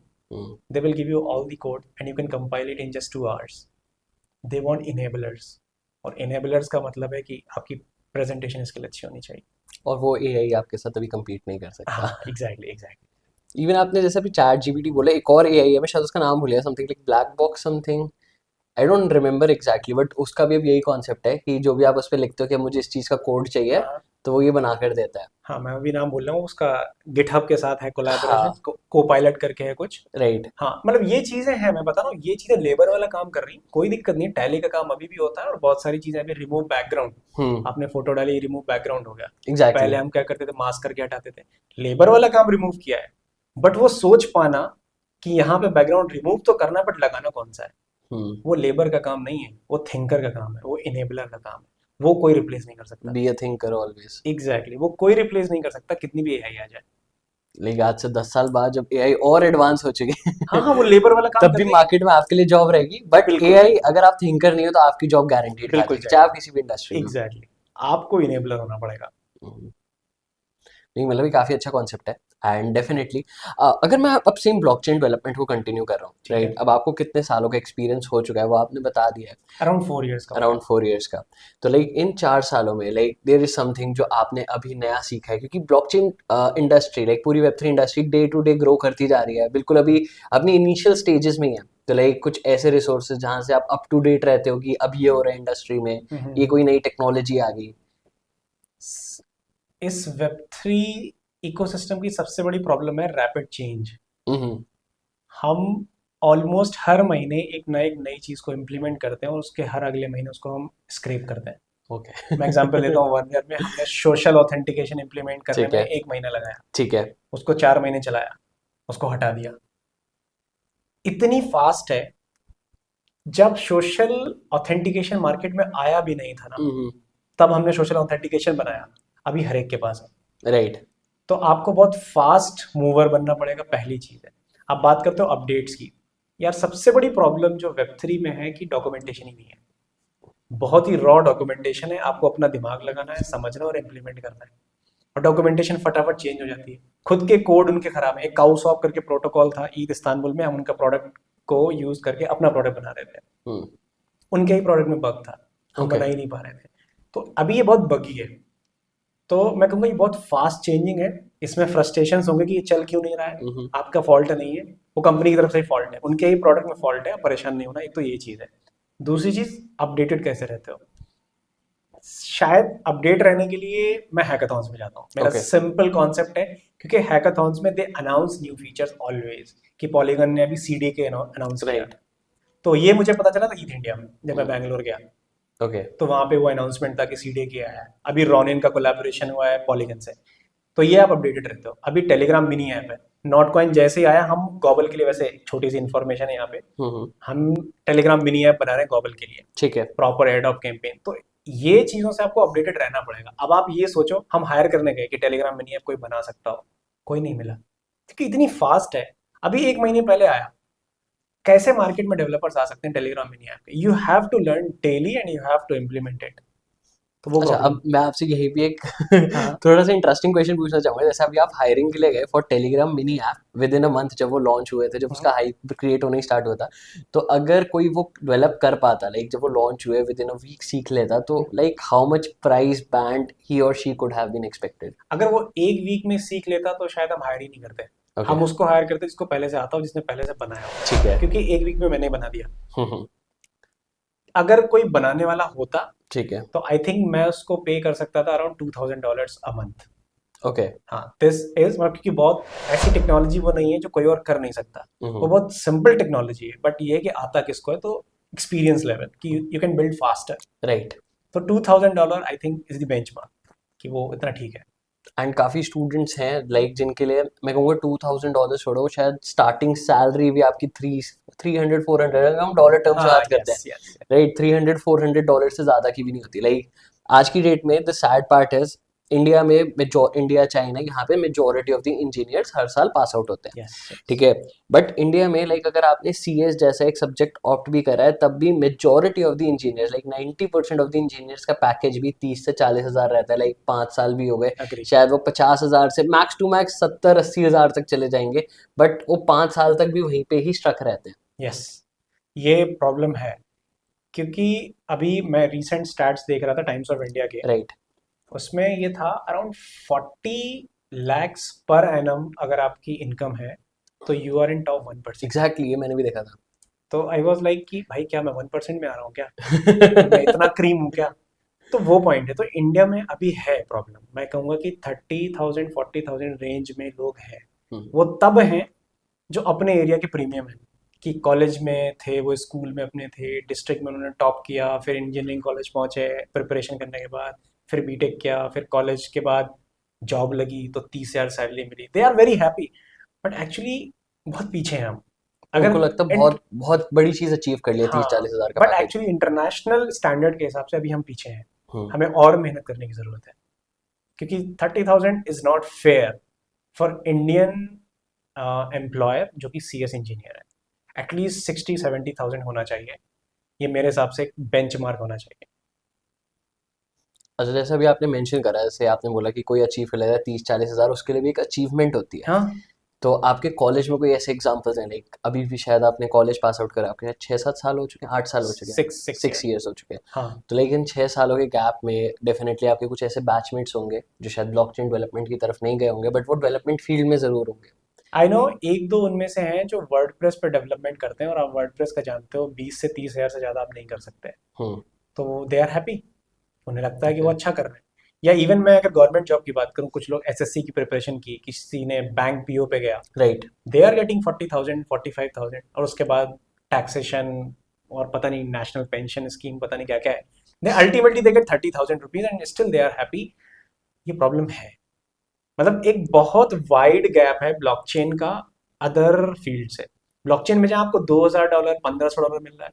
Speaker 1: they will give you all the code and you can compile it in just 2 hours. They want enablers, और इनेबलर्स का मतलब है कि आपकी प्रेजेंटेशन स्किल अच्छी होनी चाहिए।
Speaker 2: और वो एआई आपके साथ अभी compete नहीं कर सकता।
Speaker 1: हाँ एग्जैक्टली एग्जैक्टली।
Speaker 2: इवन आपने जैसे अभी चैट जीपीटी बोला, एक और एआई है, मैं शायद उसका नाम भूल गया, something like black box something, I don't remember exactly, but उसका भी अब यही कॉन्सेप्ट है कि जो भी आप उस पर लिखते हो कि मुझे इस चीज़ का कोड चाहिए,
Speaker 1: हाँ
Speaker 2: तो वो ये बना कर देता है।
Speaker 1: हाँ, मैं अभी नाम बोल रहा हूँ उसका, गिटहब के साथ है कोलैबोरेशन,
Speaker 2: हाँ।
Speaker 1: को पायलट करके है कुछ।
Speaker 2: राइट।
Speaker 1: हाँ मतलब ये चीजें हैं, मैं बता रहा हूँ ये चीजें लेबर वाला काम कर रही हैं, कोई दिक्कत नहीं, टैली का काम अभी भी होता है, और बहुत सारी चीजें अभी, रिमूव बैकग्राउंड,
Speaker 2: हम्म।
Speaker 1: आपने फोटो डाली रिमूव बैकग्राउंड हो गया।
Speaker 2: एग्जैक्टली।
Speaker 1: पहले हम क्या करते थे, मास्क करके हटाते थे, लेबर वाला काम रिमूव किया है। बट वो सोच पाना कि यहाँ पे बैकग्राउंड रिमूव तो करना है, बट लगाना कौन सा है,
Speaker 2: हम्म।
Speaker 1: वो लेबर का काम नहीं है, वो थिंकर का काम है, वो इनेबलर का काम है। वो कोई रिप्लेस नहीं कर सकता।
Speaker 2: Be a thinker always.
Speaker 1: Exactly, वो कोई रिप्लेस नहीं कर सकता, कितनी भी एआई आ जाए।
Speaker 2: लेकिन आज से 10 साल बाद जब एआई और एडवांस हो चुके
Speaker 1: हाँ हाँ, वो लेबर वाला काम
Speaker 2: तब
Speaker 1: कर
Speaker 2: भी
Speaker 1: देगी।
Speaker 2: मार्केट में आपके लिए जॉब रहेगी, बट
Speaker 1: बिल्कुल
Speaker 2: एआई अगर आप थिंकर नहीं हो तो आपकी जॉब गारंटीड खा
Speaker 1: बिल्कुल
Speaker 2: जाएगी, चाहे आप
Speaker 1: जाएगी।
Speaker 2: किसी भी इंडस्ट्री में
Speaker 1: एग्जैक्टली, आपको इनेबलर होना पड़ेगा।
Speaker 2: हो। नहीं, मतलब ये काफ़ी अच्छा कॉन्सेप्ट है। एंड डेफिनेटली अगर मैं अब सेम ब्लॉकचेन डेवलपमेंट को कंटिन्यू कर रहा हूँ,
Speaker 1: ठीक
Speaker 2: राइट,
Speaker 1: है,
Speaker 2: अब आपको कितने सालों का एक्सपीरियंस हो चुका है वो आपने बता दिया है,
Speaker 1: अराउंड 4 इयर्स का हो
Speaker 2: अराउंड
Speaker 1: गया।
Speaker 2: 4 इयर्स का। तो लाइक इन 4 सालों में लाइक देयर इज समथिंग जो आपने अभी नया सीखा है, क्योंकि ब्लॉकचेन इंडस्ट्री लाइक पूरी वेब3 industry day to day grow करती जा रही है, बिल्कुल अभी अपनी इनिशियल स्टेजेस में ही है। तो लाइक कुछ ऐसे रिसोर्सेज जहाँ से आप अप टू डेट रहते हो कि अब ये हो रहा है इंडस्ट्री में, ये कोई नई टेक्नोलॉजी आ गई।
Speaker 1: इस वेब थ्री इकोसिस्टम की सबसे बड़ी प्रॉब्लम है रैपिड चेंज।
Speaker 2: हम्म।
Speaker 1: हम ऑलमोस्ट हर महीने एक नई चीज़ को इम्प्लीमेंट करते हैं, और उसके हर अगले महीने उसको हम स्क्रैप करते हैं।
Speaker 2: ओके।
Speaker 1: मैं एग्जांपल देता हूँ, 1 ईयर में हमने सोशल ऑथेंटिकेशन इम्प्लीमेंट करने
Speaker 2: ठीक
Speaker 1: में
Speaker 2: है।
Speaker 1: 1 महीना लगाया,
Speaker 2: ठीक है।
Speaker 1: उसको 4 महीने चलाया, उसको हटा दिया। इतनी फास्ट है। जब सोशल ऑथेंटिकेशन मार्केट में आया भी नहीं था ना,
Speaker 2: हम्म।
Speaker 1: तब हमने सोशल ऑथेंटिकेशन बनाया, अभी हर एक के पास है।
Speaker 2: राइट।
Speaker 1: तो आपको बहुत फास्ट मूवर बनना पड़ेगा, पहली चीज़ है। आप बात करते हो अपडेट्स की, यार सबसे बड़ी प्रॉब्लम जो वेब थ्री में है कि डॉक्यूमेंटेशन ही नहीं है। बहुत ही रॉ डॉक्यूमेंटेशन है, आपको अपना दिमाग लगाना है, समझना और इम्प्लीमेंट करना है। और डॉक्यूमेंटेशन फटाफट चेंज हो जाती है, खुद के कोड उनके खराब है। एक काउसॉप करके प्रोटोकॉल था ईद इस्तांबुल में, हम उनका प्रोडक्ट को यूज करके अपना प्रोडक्ट बना रहे थे,
Speaker 2: हम्म।
Speaker 1: उनके ही प्रोडक्ट में बग था, हम
Speaker 2: ओके।
Speaker 1: बना ही नहीं पा रहे थे। तो अभी ये बहुत बगी है। तो मैं कहूँगा ये बहुत फास्ट चेंजिंग है, इसमें फ्रस्ट्रेशन होंगे कि ये चल क्यों नहीं रहा है।
Speaker 2: हम्म।
Speaker 1: आपका फॉल्ट नहीं है, वो कंपनी की तरफ से ही फॉल्ट है, उनके ही प्रोडक्ट में फॉल्ट है, आप परेशान नहीं होना। एक तो ये चीज़ है। दूसरी चीज़, अपडेटेड कैसे रहते हो। शायद अपडेट रहने के लिए मैं हैकाथॉन्स में जाता हूँ, मेरा
Speaker 2: ओके।
Speaker 1: सिंपल कॉन्सेप्ट है, क्योंकि हैकाथॉन्स में दे अनाउंस न्यू फीचर्स ऑलवेज, कि पॉलीगन ने अभी सीडीके अनाउंस किया।
Speaker 2: राइट।
Speaker 1: तो ये मुझे पता चला था ईथ इंडिया में, जब मैं बैंगलोर गया,
Speaker 2: ओके।
Speaker 1: तो वहाँ पे वो अनाउंसमेंट था कि सीडीके आया है। अभी रोनिन का कोलैबोरेशन हुआ है पॉलीगन से। तो ये आप अपडेटेड रहते हो। अभी टेलीग्राम मिनी ऐप है, नॉट कॉइन जैसे ही आया, हम गॉगल के लिए, वैसे एक छोटी सी इन्फॉर्मेशन है यहाँ पे,
Speaker 2: हम्म।
Speaker 1: हम टेलीग्राम मिनी ऐप बना रहे हैं गॉगल के लिए,
Speaker 2: ठीक है।
Speaker 1: Proper ad of campaign. तो ये चीजों से आपको अपडेटेड रहना पड़ेगा। अब आप ये सोचो, हम हायर करने गए कि टेलीग्राम मिनी ऐप कोई बना सकता हो, कोई नहीं मिला, क्योंकि इतनी फास्ट है। अभी 1 महीने पहले आया। कैसे मार्केट में डेवलपर्स आ सकते हैं टेलीग्राम मिनी ऐप पे। You have to learn daily and you have to implement it. तो वो
Speaker 2: अच्छा,
Speaker 1: प्रॉब्लम।
Speaker 2: अब मैं आपसे यही भी एक
Speaker 1: हाँ
Speaker 2: थोड़ा सा इंटरेस्टिंग क्वेश्चन पूछना चाहूंगा। जैसे अभी आप हायरिंग के लिए गए for Telegram mini app, with in a month जब वो लॉन्च हुए थे, जब
Speaker 1: हाँ।
Speaker 2: उसका हाइप क्रिएट होने स्टार्ट हुआ था, तो अगर कोई वो डेवलप कर पाता, लाइक जब वो लॉन्च हुए विद इन अ वीक सीख लेता, तो like how much price band ही और she could have been expected.
Speaker 1: अगर वो एक वीक में सीख लेता तो शायद हम हायर ही नहीं करते।
Speaker 2: ओके।
Speaker 1: हम उसको हायर करते जिसको पहले से आता हो, जिसने पहले से बनाया हो।
Speaker 2: ठीक है।
Speaker 1: क्योंकि एक वीक में मैंने बना दिया।
Speaker 2: हम्म।
Speaker 1: अगर कोई बनाने वाला होता,
Speaker 2: ठीक है।
Speaker 1: तो आई थिंक मैं उसको पे कर सकता था अराउंड $2000 अ मंथ।
Speaker 2: ओके।
Speaker 1: हाँ दिस इज मतलब, क्योंकि बहुत ऐसी टेक्नोलॉजी वो नहीं है जो कोई और कर नहीं सकता। वो
Speaker 2: हम्म।
Speaker 1: बहुत सिंपल टेक्नोलॉजी है, बट ये है कि आता किसको है। तो एक्सपीरियंस लेवल कि you can build faster.
Speaker 2: Right.
Speaker 1: तो $2000 I think is the benchmark कि वो इतना ठीक है।
Speaker 2: एंड काफी स्टूडेंट्स हैं लाइक जिनके लिए मैं कहूँगा $2000 छोड़ो, शायद स्टार्टिंग सैलरी भी आपकी 300 400, अगर हम डॉलर टर्म्स में
Speaker 1: हाँ,
Speaker 2: बात करते हैं,
Speaker 1: यस यस।
Speaker 2: राइट, $300 400 से ज्यादा की भी नहीं होती। लाइक आज की डेट में the sad part is India में इंडिया चाइना यहाँ पे मेजोरिटी ऑफ द इंजीनियर्स हर साल पास आउट होते हैं,
Speaker 1: यस
Speaker 2: ठीक है। बट इंडिया में लाइक अगर आपने CS जैसा एक सब्जेक्ट ऑप्ट भी करा है, तब भी majority of the engineers like 90% of the engineers का पैकेज भी 30 से 40 हज़ार रहता है। लाइक 5 साल भी हो गए,
Speaker 1: अग्री।
Speaker 2: शायद वो 50 हज़ार से मैक्स टू मैक्स 70 80 हज़ार तक चले जाएंगे, बट वो 5 साल तक भी वहीं पे ही स्ट्रक रहते हैं।
Speaker 1: यस, ये प्रॉब्लम है क्योंकि अभी मैं रीसेंट स्टैट्स देख रहा था टाइम्स ऑफ इंडिया के।
Speaker 2: राइट।
Speaker 1: उसमें ये था अराउंड 40 lakhs पर एनम अगर आपकी इनकम है तो you are in top 1%।
Speaker 2: Exactly, ये मैंने भी देखा था।
Speaker 1: तो आई वॉज लाइक कि भाई क्या मैं 1% में आ रहा हूँ क्या, मैं इतना क्रीम हूँ क्या। तो वो पॉइंट है। तो इंडिया में अभी है प्रॉब्लम, मैं कहूँगा कि 30,000 40,000 रेंज में लोग हैं।
Speaker 2: हम्म,
Speaker 1: वो तब हैं जो अपने एरिया के प्रीमियम हैं कि कॉलेज में थे, वो स्कूल में अपने थे, डिस्ट्रिक्ट में उन्होंने टॉप किया, फिर इंजीनियरिंग कॉलेज पहुंचे प्रिपरेशन करने के बाद, फिर बीटेक किया, फिर कॉलेज के बाद जॉब लगी तो 30,000 सैलरी मिली, they are very happy. But actually बहुत पीछे हैं हम।
Speaker 2: उनको
Speaker 1: अगर
Speaker 2: लगता है
Speaker 1: and-
Speaker 2: बहुत बहुत बड़ी चीज अचीव कर लिया,
Speaker 1: हाँ,
Speaker 2: 30 40 हज़ार का
Speaker 1: but
Speaker 2: package.
Speaker 1: Actually international standard के हिसाब से अभी हम पीछे हैं।
Speaker 2: हम्म।
Speaker 1: हमें और मेहनत करने की ज़रूरत है क्योंकि 30,000 is not fair for Indian employer जो कि CS इंजीनियर है। एटलीस्ट 60 70,000 होना चाहिए, ये मेरे हिसाब से एक बेंचमार्क होना चाहिए।
Speaker 2: अच्छा, जैसे अभी आपने मेंशन करा, जैसे आपने बोला कि कोई अचीव कर लेता है 30 40 हज़ार, उसके लिए भी एक अचीवमेंट होती है।
Speaker 1: हाँ,
Speaker 2: तो आपके कॉलेज में कोई ऐसे एग्जांपल्स हैं, लाइक अभी भी शायद आपने कॉलेज पास आउट करा, आपके 6 7 साल हो चुके हैं, 8 साल हो चुके हैं,
Speaker 1: सिक्स सिक्स
Speaker 2: 6 ईयर्स हो चुके हैं।
Speaker 1: हाँ,
Speaker 2: तो लेकिन 6 सालों के गैप में डेफिनेटली आपके कुछ ऐसे बैचमेट्स होंगे जो शायद ब्लॉकचेन डेवलपमेंट की तरफ नहीं गए होंगे, बट वो डेवलपमेंट फील्ड में ज़रूर होंगे।
Speaker 1: आई नो एक दो उनमें से हैं जो वर्डप्रेस पर डेवलपमेंट करते हैं, और आप वर्डप्रेस का जानते हो 20 से 30 हज़ार से ज़्यादा आप नहीं कर सकते।
Speaker 2: हम्म।
Speaker 1: तो दे आर हैप्पी, उन्हें लगता है कि वो
Speaker 2: ओके।
Speaker 1: अच्छा कर रहे हैं। या इवन मैं अगर गवर्नमेंट जॉब की बात करूँ, कुछ लोग SSC की प्रिपरेशन की, किसी ने बैंक PO पे गया,
Speaker 2: राइट।
Speaker 1: दे आर गेटिंग 40,000 45,000, और उसके बाद टैक्सेशन और पता नहीं नेशनल पेंशन स्कीम पता नहीं क्या क्या है, they ultimately they get 30,000 rupees and still they are happy. ये प्रॉब्लम है। मतलब एक बहुत वाइड गैप है ब्लॉकचेन का अदर फील्ड से। ब्लॉकचेन में जहाँ आपको $2,000 $1,500 मिल रहा है,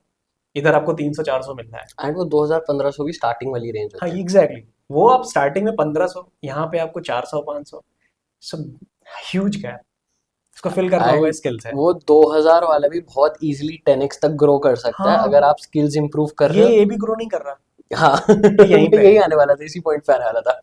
Speaker 1: इधर आपको 300 400 मिल रहा है।
Speaker 2: एंड वो 2000 1500 की स्टार्टिंग वाली रेंज
Speaker 1: हाँ,
Speaker 2: होती है।
Speaker 1: एग्जैक्टली। वो आप स्टार्टिंग में 1,500, यहाँ पे आपको 400 500। सो ह्यूज गैप, इसको फिल करना होगा
Speaker 2: एंड
Speaker 1: स्किल से।
Speaker 2: वो 2000 वाला भी बहुत इजीली 10x तक ग्रो कर सकता है
Speaker 1: हाँ,
Speaker 2: अगर आप स्किल्स इंप्रूव कर रहे हो।
Speaker 1: ये भी ग्रो नहीं कर रहा,
Speaker 2: हाँ।
Speaker 1: ये यहीं
Speaker 2: मैं
Speaker 1: पे
Speaker 2: यही
Speaker 1: है।
Speaker 2: आने वाला था, इसी पॉइंट पे आने वाला था।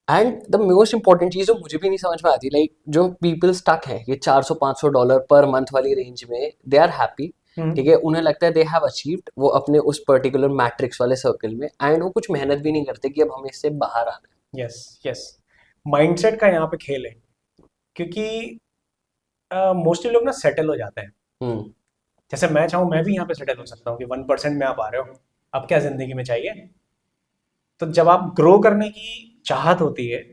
Speaker 2: एंड द मोस्ट इंपॉर्टेंट चीज जो मुझे भी नहीं समझ में आती, लाइक जो पीपल स्टक है ये $400 500 पर मंथ वाली रेंज में, दे आर हैप्पी, ठीक है, उन्हें लगता है दे हैव अचीव्ड वो अपने उस पर्टिकुलर मैट्रिक्स वाले सर्कल में, एंड वो कुछ मेहनत भी नहीं करते कि अब हमें इससे बाहर आना
Speaker 1: यस यस, माइंडसेट का यहाँ पे खेल है क्योंकि मोस्टली लोग ना सेटल हो जाते हैं।
Speaker 2: है। हम्म।
Speaker 1: जैसे मैं चाहूँ मैं भी यहाँ पे सेटल हो सकता हूँ कि 1% में आप आ रहे हो, अब क्या जिंदगी में चाहिए। तो जब आप ग्रो करने की चाहत होती है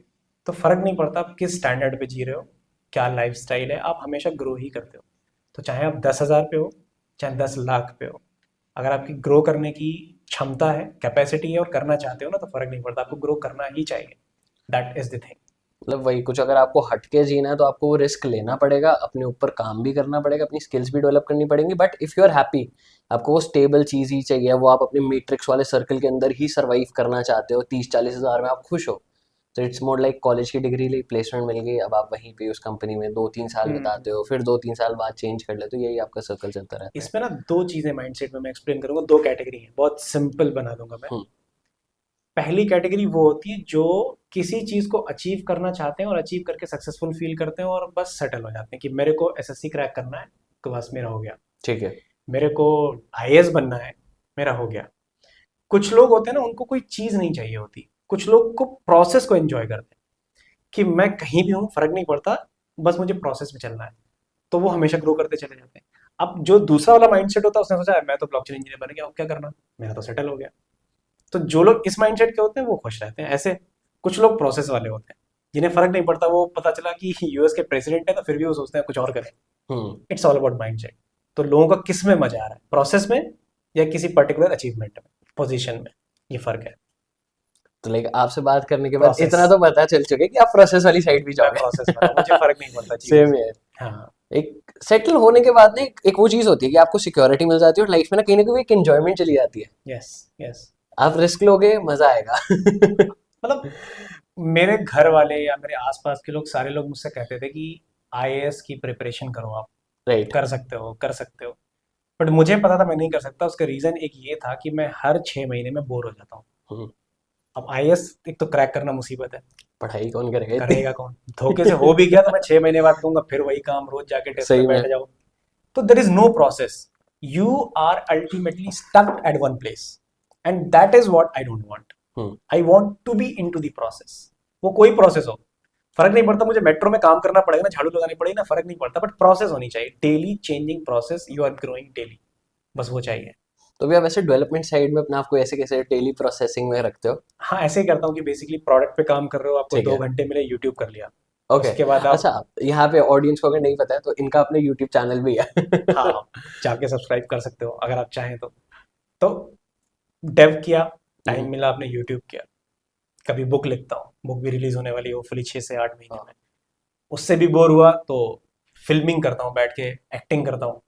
Speaker 1: तो फर्क नहीं पड़ता आप किस स्टैंडर्ड पे जी रहे हो, क्या लाइफ स्टाइल है, आप हमेशा ग्रो ही करते हो। तो चाहे आप 10,000 पे हो, चाहे 10 लाख पे हो, अगर आपकी ग्रो करने की क्षमता है, कैपेसिटी है और करना चाहते हो ना, तो फर्क नहीं पड़ता, आपको ग्रो करना ही चाहिए। That is the thing.
Speaker 2: मतलब वही कुछ, अगर आपको हटके जीना है तो आपको वो रिस्क लेना पड़ेगा, अपने ऊपर काम भी करना पड़ेगा, अपनी स्किल्स भी डेवलप करनी पड़ेंगी, but if you are happy, आपको वो स्टेबल चीज़ ही चाहिए, वो आप अपने मैट्रिक्स वाले सर्कल के अंदर ही सर्वाइव करना चाहते हो, 30 40 हज़ार में आप खुश हो, तो इट्स मोर लाइक कॉलेज की डिग्री ली, प्लेसमेंट मिल गई, अब आप वहीं पे उस कंपनी में 2 3 साल बिताते हो, फिर 2 3 साल बाद चेंज कर लेते हो, यही आपका सर्कल चलता रहता है।
Speaker 1: इसमें ना दो चीजें माइंडसेट में मैं एक्सप्लेन करूंगा, दो कैटेगरी हैं, बहुत सिंपल बना दूंगा मैं।
Speaker 2: हम्म।
Speaker 1: पहली कैटेगरी वो होती है जो किसी चीज को अचीव करना चाहते हैं और अचीव करके सक्सेसफुल फील करते हैं और बस सेटल हो जाते हैं कि मेरे को SSC क्रैक करना है तो बस मेरा हो गया,
Speaker 2: ठीक है।
Speaker 1: मेरे को IAS बनना है, मेरा हो गया। कुछ लोग होते हैं ना, उनको कोई चीज नहीं चाहिए होती, कुछ लोग को प्रोसेस को एंजॉय करते हैं कि मैं कहीं भी हूँ फर्क नहीं पड़ता, बस मुझे प्रोसेस में चलना है। तो वो हमेशा ग्रो करते चले जाते हैं। अब जो दूसरा वाला माइंडसेट होता है उसने सोचा है मैं तो ब्लॉकचेन इंजीनियर बन गया, अब क्या करना, मेरा तो सेटल हो गया। तो जो लोग इस माइंडसेट के होते हैं वो खुश रहते हैं। ऐसे कुछ लोग प्रोसेस वाले होते हैं जिन्हें फर्क नहीं पड़ता, वो पता चला कि US के प्रेसिडेंट है तो फिर भी वो सोचते हैं कुछ और करें।
Speaker 2: Hmm.
Speaker 1: It's all about mindset. तो लोगों का किस में मजा आ रहा है, प्रोसेस में या किसी पर्टिकुलर अचीवमेंट में, पोजीशन में, ये फर्क है।
Speaker 2: तो लाइक आपसे बात करने के बाद
Speaker 1: प्रोसेस,
Speaker 2: इतना तो पता चल चुका है कि आप प्रोसेस वाली साइड भी
Speaker 1: मैं
Speaker 2: जाओगे।
Speaker 1: प्रोसेस वाला हूँ, मुझे फर्क नहीं पड़ता चीजों
Speaker 2: सेम
Speaker 1: से।
Speaker 2: है।
Speaker 1: हाँ
Speaker 2: एक सेटल होने के बाद ना एक वो चीज होती है कि आपको सिक्योरिटी मिल जाती है और लाइफ में ना कहीं ना कहीं एक एंजॉयमेंट चली जाती है।
Speaker 1: Yes yes.
Speaker 2: आप रिस्क लोगे, मजा आएगा।
Speaker 1: मतलब मेरे घर वाले या मेरे आसपास के लोग, सारे लोग मुझसे कहते थे कि आईएएस की प्रिपरेशन करो आप,
Speaker 2: राइट।
Speaker 1: कर सकते हो कर सकते हो। बट मुझे पता था मैं नहीं कर सकता। उसका रीजन एक ये था कि मैं हर 6 महीने में बोर हो जाता हूँ। अब आईएएस एक तो क्रैक करना मुसीबत है,
Speaker 2: पढ़ाई कौन करेगा इतनी।
Speaker 1: करेगा कौन? धोखे से हो भी गया तो मैं 6 महीने बाद कहूंगा फिर वही काम, रोज जाके डेस्क पे
Speaker 2: सही में।
Speaker 1: बैठ जाओ। तो there is no process, you are ultimately stuck at one place, and that is what I don't want.
Speaker 2: Hmm.
Speaker 1: I want to be into the process. वो कोई प्रोसेस हो, फर्क नहीं पड़ता मुझे मेट्रो में काम करना पड़ेगा ना, झाड़ू लगानी पड़ेगी ना, फर्क नहीं पड़ता, बट प्रोसेस होनी चाहिए, daily changing process, you are growing daily, बस वो चाहिए।
Speaker 2: तो भी आप ऐसे डेवलपमेंट साइड में अपने आप को ऐसे कैसे डेली प्रोसेसिंग में रखते हो?
Speaker 1: हाँ ऐसे ही करता हूँ कि बेसिकली प्रोडक्ट पे काम कर रहे हो, आपको
Speaker 2: ठीक
Speaker 1: दो
Speaker 2: है।
Speaker 1: घंटे मिले, यूट्यूब कर लिया।
Speaker 2: ओके।
Speaker 1: उसके बाद आप,
Speaker 2: अच्छा, यहाँ पे ऑडियंस को अगर नहीं पता है तो इनका अपने यूट्यूब चैनल भी है।
Speaker 1: हाँ जाके सब्सक्राइब कर सकते हो अगर आप चाहें तो डेव किया, टाइम मिला आपने यूट्यूब किया। कभी बुक लिखता हूँ, बुक भी रिलीज होने वाली है होपफुली 6 से 8 महीने में। उससे भी बोर हुआ तो फिल्मिंग करता हूँ, बैठ के एक्टिंग करता हूँ।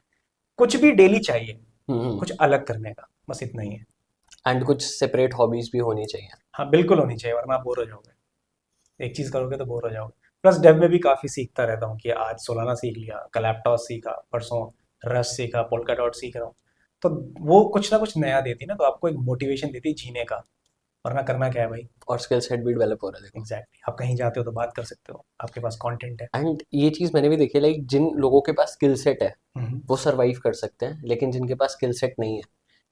Speaker 1: कुछ भी डेली चाहिए, कुछ अलग करने का, बस इतना ही है।
Speaker 2: एंड कुछ सेपरेट हॉबीज भी होनी चाहिए।
Speaker 1: हाँ बिल्कुल होनी चाहिए, वरना आप बोर हो जाओगे। एक चीज करोगे तो बोर हो जाओगे। प्लस डेव में भी काफी सीखता रहता हूँ कि आज सोलाना सीख लिया, कल एप्टॉस सीखा, परसों रस्ट सीखा, पोल्का डॉट सीख रहा हूँ। तो वो कुछ ना कुछ नया देती है ना, तो आपको एक मोटिवेशन देती है जीने का, वरना करना क्या है भाई।
Speaker 2: और स्किल सेट भी डेवलप हो रहा है, देखो।
Speaker 1: एग्जैक्टली, आप कहीं जाते हो तो बात कर सकते हो, आपके पास कंटेंट है।
Speaker 2: एंड ये चीज मैंने भी देखी है, लाइक जिन लोगों के पास स्किल सेट है
Speaker 1: हम्म,
Speaker 2: वो सरवाइव कर सकते हैं, लेकिन जिनके पास स्किल सेट नहीं है,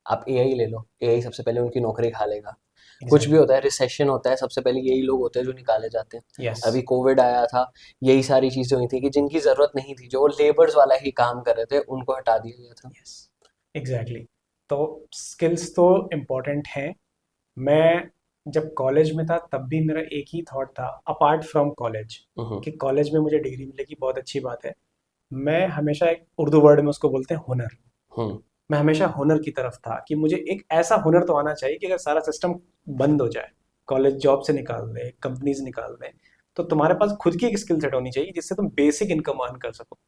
Speaker 2: आप एआई ले लो, एआई सबसे पहले उनकी नौकरी खा लेगा। कुछ भी
Speaker 1: एग्जैक्टली।
Speaker 2: होता है, रिसेशन होता है, सबसे पहले यही लोग होते हैं जो निकाले जाते हैं।
Speaker 1: यस
Speaker 2: अभी कोविड आया था, यही सारी चीजें हुई थी कि जिनकी जरूरत नहीं थी, जो लेबर्स वाला ही काम कर रहे थे, उनको हटा दिया गया था।
Speaker 1: Yes exactly. तो स्किल्स तो इम्पोर्टेंट हैं। मैं जब कॉलेज में था तब भी मेरा एक ही थॉट था, अपार्ट फ्रॉम कॉलेज,
Speaker 2: हम्म।
Speaker 1: कि कॉलेज में मुझे डिग्री मिलेगी, बहुत अच्छी बात है। मैं हमेशा, एक उर्दू वर्ड में उसको बोलते हैं हुनर,
Speaker 2: हम्म।
Speaker 1: मैं हमेशा हुनर की तरफ था कि मुझे एक ऐसा हुनर तो आना चाहिए कि अगर सारा सिस्टम बंद हो जाए, कॉलेज जॉब से निकाल दे, कंपनीज निकाल दें, तो तुम्हारे पास खुद की एक स्किल सेट होनी चाहिए जिससे तुम बेसिक इनकम अर्न कर सको।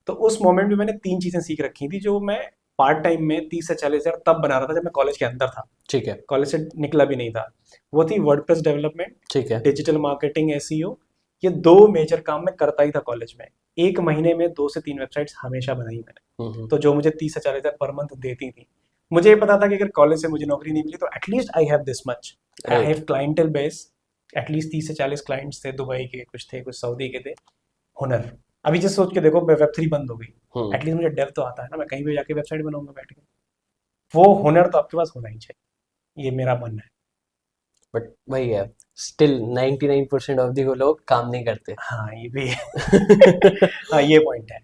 Speaker 1: तो उस मोमेंट में मैंने 3 चीजें सीख रखी थी जो मैं पार्ट टाइम में 30 से 40 हजार तब बना रहा था जब मैं कॉलेज के अंदर था,
Speaker 2: ठीक है।
Speaker 1: कॉलेज से निकला भी नहीं था। वो थी वर्डप्रेस डेवलपमेंट,
Speaker 2: ठीक है।
Speaker 1: Digital marketing, SEO. ये 2 मेजर काम मैं करता ही था कॉलेज में। एक महीने में 2 से 3 वेबसाइट्स हमेशा बनाई मैंने, तो जो मुझे 30 से 40 हजार पर मंथ देती थी। मुझे ये पता था कि अगर कॉलेज से मुझे नौकरी नहीं मिली तो at least I have this much, I
Speaker 2: right.
Speaker 1: Have clientele base. At least 30 से 40 क्लाइंट्स थे, दुबई के कुछ थे, कुछ सऊदी के थे। हुनर, अभी जैसे सोच के देखो, वेब3 बंद हो गई,
Speaker 2: हम्म।
Speaker 1: एटलीस्ट मुझे डेव तो आता है ना, मैं कहीं भी जाके वेबसाइट बनाऊंगा बैठ के। वो हुनर तो आपके पास होना ही चाहिए, ये मेरा मानना है।
Speaker 2: बट वही है, स्टिल 99% ऑफ दी लोग काम नहीं करते।
Speaker 1: हाँ ये भी है। हाँ ये पॉइंट है।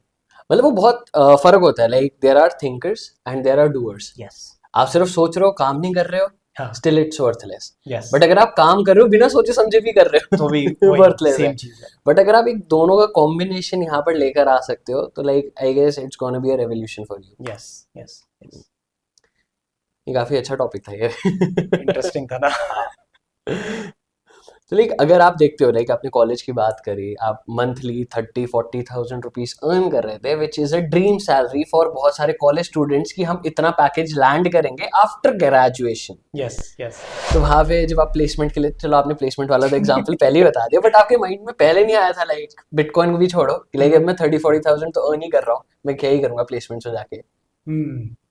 Speaker 2: मतलब वो बहुत फर्क होता है, like there are thinkers and there are doers.
Speaker 1: Yes.
Speaker 2: आप सिर्फ सोच रहे हो, काम नहीं कर रहे हो,
Speaker 1: हाँ।
Speaker 2: Still it's worthless.
Speaker 1: Yes.
Speaker 2: But अगर आप काम कर रहे हो बिना सोचे समझे भी कर रहे
Speaker 1: तो भी
Speaker 2: हो,
Speaker 1: वही
Speaker 2: वर्थलेस है।
Speaker 1: सेम चीज है।
Speaker 2: बट अगर आप एक दोनों का कॉम्बिनेशन यहाँ पर लेकर आ सकते हो, तो like I guess it's gonna be a revolution for you.
Speaker 1: Yes yes yes.
Speaker 2: ये काफी अच्छा टॉपिक था ये।
Speaker 1: इंटरेस्टिंग था ना।
Speaker 2: तो लाइक अगर आप देखते हो, लाइक आपने कॉलेज की बात करी, आप मंथली 30-40,000 रुपीज अर्न कर रहे थे, which is a dream salary for बहुत सारे कॉलेज स्टूडेंट्स कि हम इतना पैकेज लैंड करेंगे आफ्टर ग्रेजुएशन।
Speaker 1: Yes yes.
Speaker 2: तो वहाँ पे जब आप प्लेसमेंट के लिए, चलो आपने प्लेसमेंट वाला तो एग्जाम्पल पहले ही बता दिया, बट आपके माइंड में पहले नहीं आया था लाइक बिटकॉइन को भी छोड़ो कि लाइक अब मैं 30-40,000 तो अर्न ही कर रहा हूँ, मैं क्या ही करूंगा प्लेसमेंट में जाके।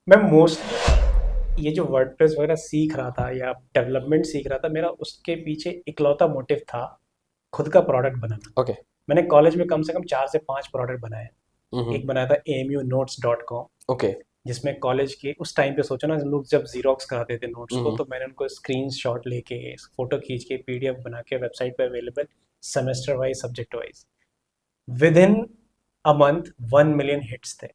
Speaker 1: मैं मोस्ट ये जो वर्डप्रेस वगैरह सीख रहा था या डेवलपमेंट सीख रहा था, मेरा उसके पीछे इकलौता मोटिव था खुद का प्रोडक्ट बनाना।
Speaker 2: ओके।
Speaker 1: मैंने कॉलेज में कम से कम 4 से 5 प्रोडक्ट बनाए। एक बनाया था amunotes.com,
Speaker 2: ओके।
Speaker 1: जिसमें कॉलेज के उस टाइम पे सोचो ना, लोग जब जीरोक्स कराते थे नोट्स को,
Speaker 2: हम्म।
Speaker 1: तो मैंने उनको स्क्रीन शॉट लेके, फोटो खींच के, पीडीएफ बना के वेबसाइट पे available, semester wise, subject wise, with in a month 1 million hits थे।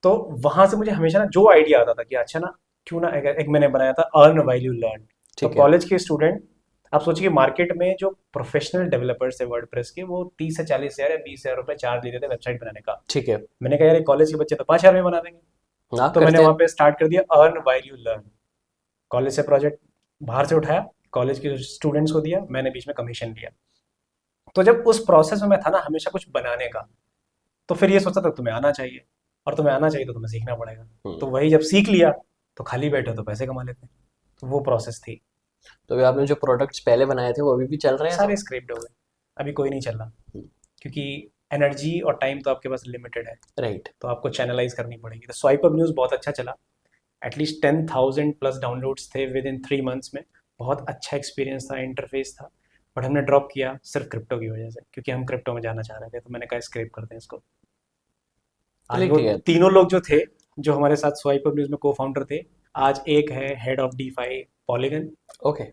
Speaker 1: तो वहां से मुझे हमेशा ना जो आइडिया आता था कि अच्छा ना, क्यों ना एक मैंने बनाया था अर्न व्हाइल यू लर्न। तो
Speaker 2: ठीक है।
Speaker 1: कॉलेज के स्टूडेंट आप सोचिए मार्केट में जो प्रोफेशनल डेवलपर्स है वर्डप्रेस के, वो 30 से 40 हज़ार या 20 हज़ार रुपए चार्ज लेते थे वेबसाइट बनाने का।
Speaker 2: ठीक है।
Speaker 1: मैंने कहा यार ये कॉलेज के बच्चे तो 5 हज़ार में बना देंगे।
Speaker 2: हाँ,
Speaker 1: तो मैंने
Speaker 2: करते हैं।
Speaker 1: वहाँ पे स्टार्ट कर दिया earn while you learn. College से प्रोजेक्ट बाहर से उठाया, कॉलेज के स्टूडेंट्स को दिया, मैंने बीच में कमीशन लिया। तो जब उस प्रोसेस में मैं था ना हमेशा कुछ बनाने का, तो फिर ये सोचा था तुम्हें आना चाहिए, और तुम्हें आना चाहिए तो तुम्हें सीखना पड़ेगा। तो
Speaker 2: हम्म।
Speaker 1: वही जब सीख लिया तो खाली बैठे तो पैसे कमा लेते हैं। तो वो प्रोसेस थी।
Speaker 2: तो अभी आपने जो प्रोडक्ट्स पहले बनाए थे वो अभी भी चल रहे हैं
Speaker 1: सारे
Speaker 2: सब?
Speaker 1: स्क्रिप्ट हो गए, अभी कोई नहीं चल रहा, क्योंकि एनर्जी और टाइम तो आपके पास लिमिटेड है।
Speaker 2: राइट।
Speaker 1: तो आपको चैनलाइज करनी पड़ेगी। तो स्वाइप अप न्यूज़ बहुत अच्छा चला, एटलीस्ट 10,000 प्लस डाउनलोड्स थे विद इन 3 मंथ्स में। बहुत अच्छा एक्सपीरियंस था, इंटरफेस था। बट हमने ड्रॉप किया सिर्फ क्रिप्टो की वजह से, क्योंकि हम क्रिप्टो में जाना चाह रहे थे। तो मैंने कहा स्क्रैप करते हैं इसको। आज
Speaker 2: चलिए
Speaker 1: वो
Speaker 2: ठीक है।
Speaker 1: तीनों लोग जो थे, जो हमारे साथ स्वाइप अप न्यूज़ में को फाउंडर थे, आज एक है head of DeFi polygon,
Speaker 2: okay.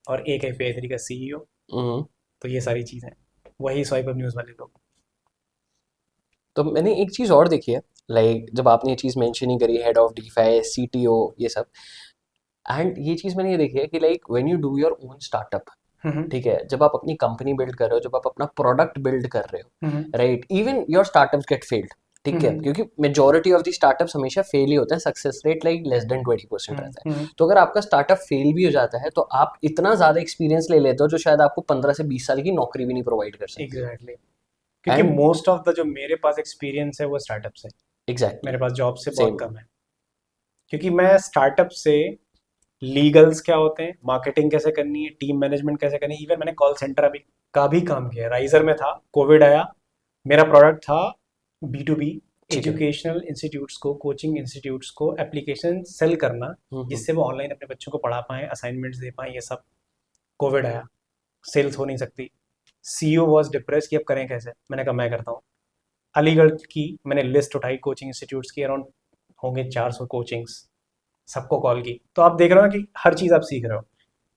Speaker 1: और एक है पे3 का सीईओ।
Speaker 2: हम्म।
Speaker 1: तो ये सारी चीज़ें वही स्वाइप अप न्यूज़ वाले लोग।
Speaker 2: तो मैंने एक चीज़ और देखी है, लाइक जब आपने ये चीज़ मेंशन ही करी, हेड ऑफ डीफाई, सीटीओ, ये सब, एंड ये चीज़ मैंने ये देखी है कि like when you do your own startup,
Speaker 1: hmm.
Speaker 2: ठीक है, जब आप अपनी कंपनी बिल्ड कर रहे हो, जब आप अपना प्रोडक्ट बिल्ड कर रहे हो,
Speaker 1: hmm.
Speaker 2: Right, even your startups get failed, ठीक है,
Speaker 1: हम्म।
Speaker 2: क्योंकि मेजोरिटी ऑफ द स्टार्टअप्स हमेशा फेल ही होते हैं, success rate like less than 20%
Speaker 1: hmm.
Speaker 2: रहता है। तो अगर आपका स्टार्टअप फेल भी हो जाता है तो आप इतना ज़्यादा एक्सपीरियंस ले लेते हो जो शायद आपको 15 से 20 साल की नौकरी भी नहीं प्रोवाइड कर सकती।
Speaker 1: एग्जैक्टली। क्योंकि
Speaker 2: एंड
Speaker 1: मोस्ट ऑफ द जो मेरे पास एक्सपीरियंस है वो स्टार्टअप से,
Speaker 2: एग्जैक्टली
Speaker 1: मेरे पास जॉब से बहुत
Speaker 2: सेम।
Speaker 1: कम है। क्योंकि मैं स्टार्टअप से लीगल्स क्या होते हैं, मार्केटिंग कैसे करनी है, टीम मैनेजमेंट कैसे करनी है, इवन मैंने कॉल सेंटर अभी का भी काम किया है। राइजर में था, कोविड आया, मेरा प्रोडक्ट था B2B,
Speaker 2: ठीक है।
Speaker 1: एजुकेशनल इंस्टीट्यूट्स को, कोचिंग इंस्टीट्यूट्स को एप्लीकेशन सेल करना,
Speaker 2: हम्म।
Speaker 1: जिससे वो ऑनलाइन अपने बच्चों को पढ़ा पाएँ, असाइनमेंट्स दे पाएँ, ये सब। कोविड आया, सेल्स हो नहीं सकती। सीईओ वॉज डिप्रेस कि अब करें कैसे। मैंने कहा मैं करता हूँ। अलीगढ़ की मैंने लिस्ट उठाई कोचिंग इंस्टीट्यूट्स की, अराउंड होंगे 400 कोचिंग्स, सबको कॉल की। तो आप देख रहे हो ना कि हर चीज़ आप सीख रहे हो,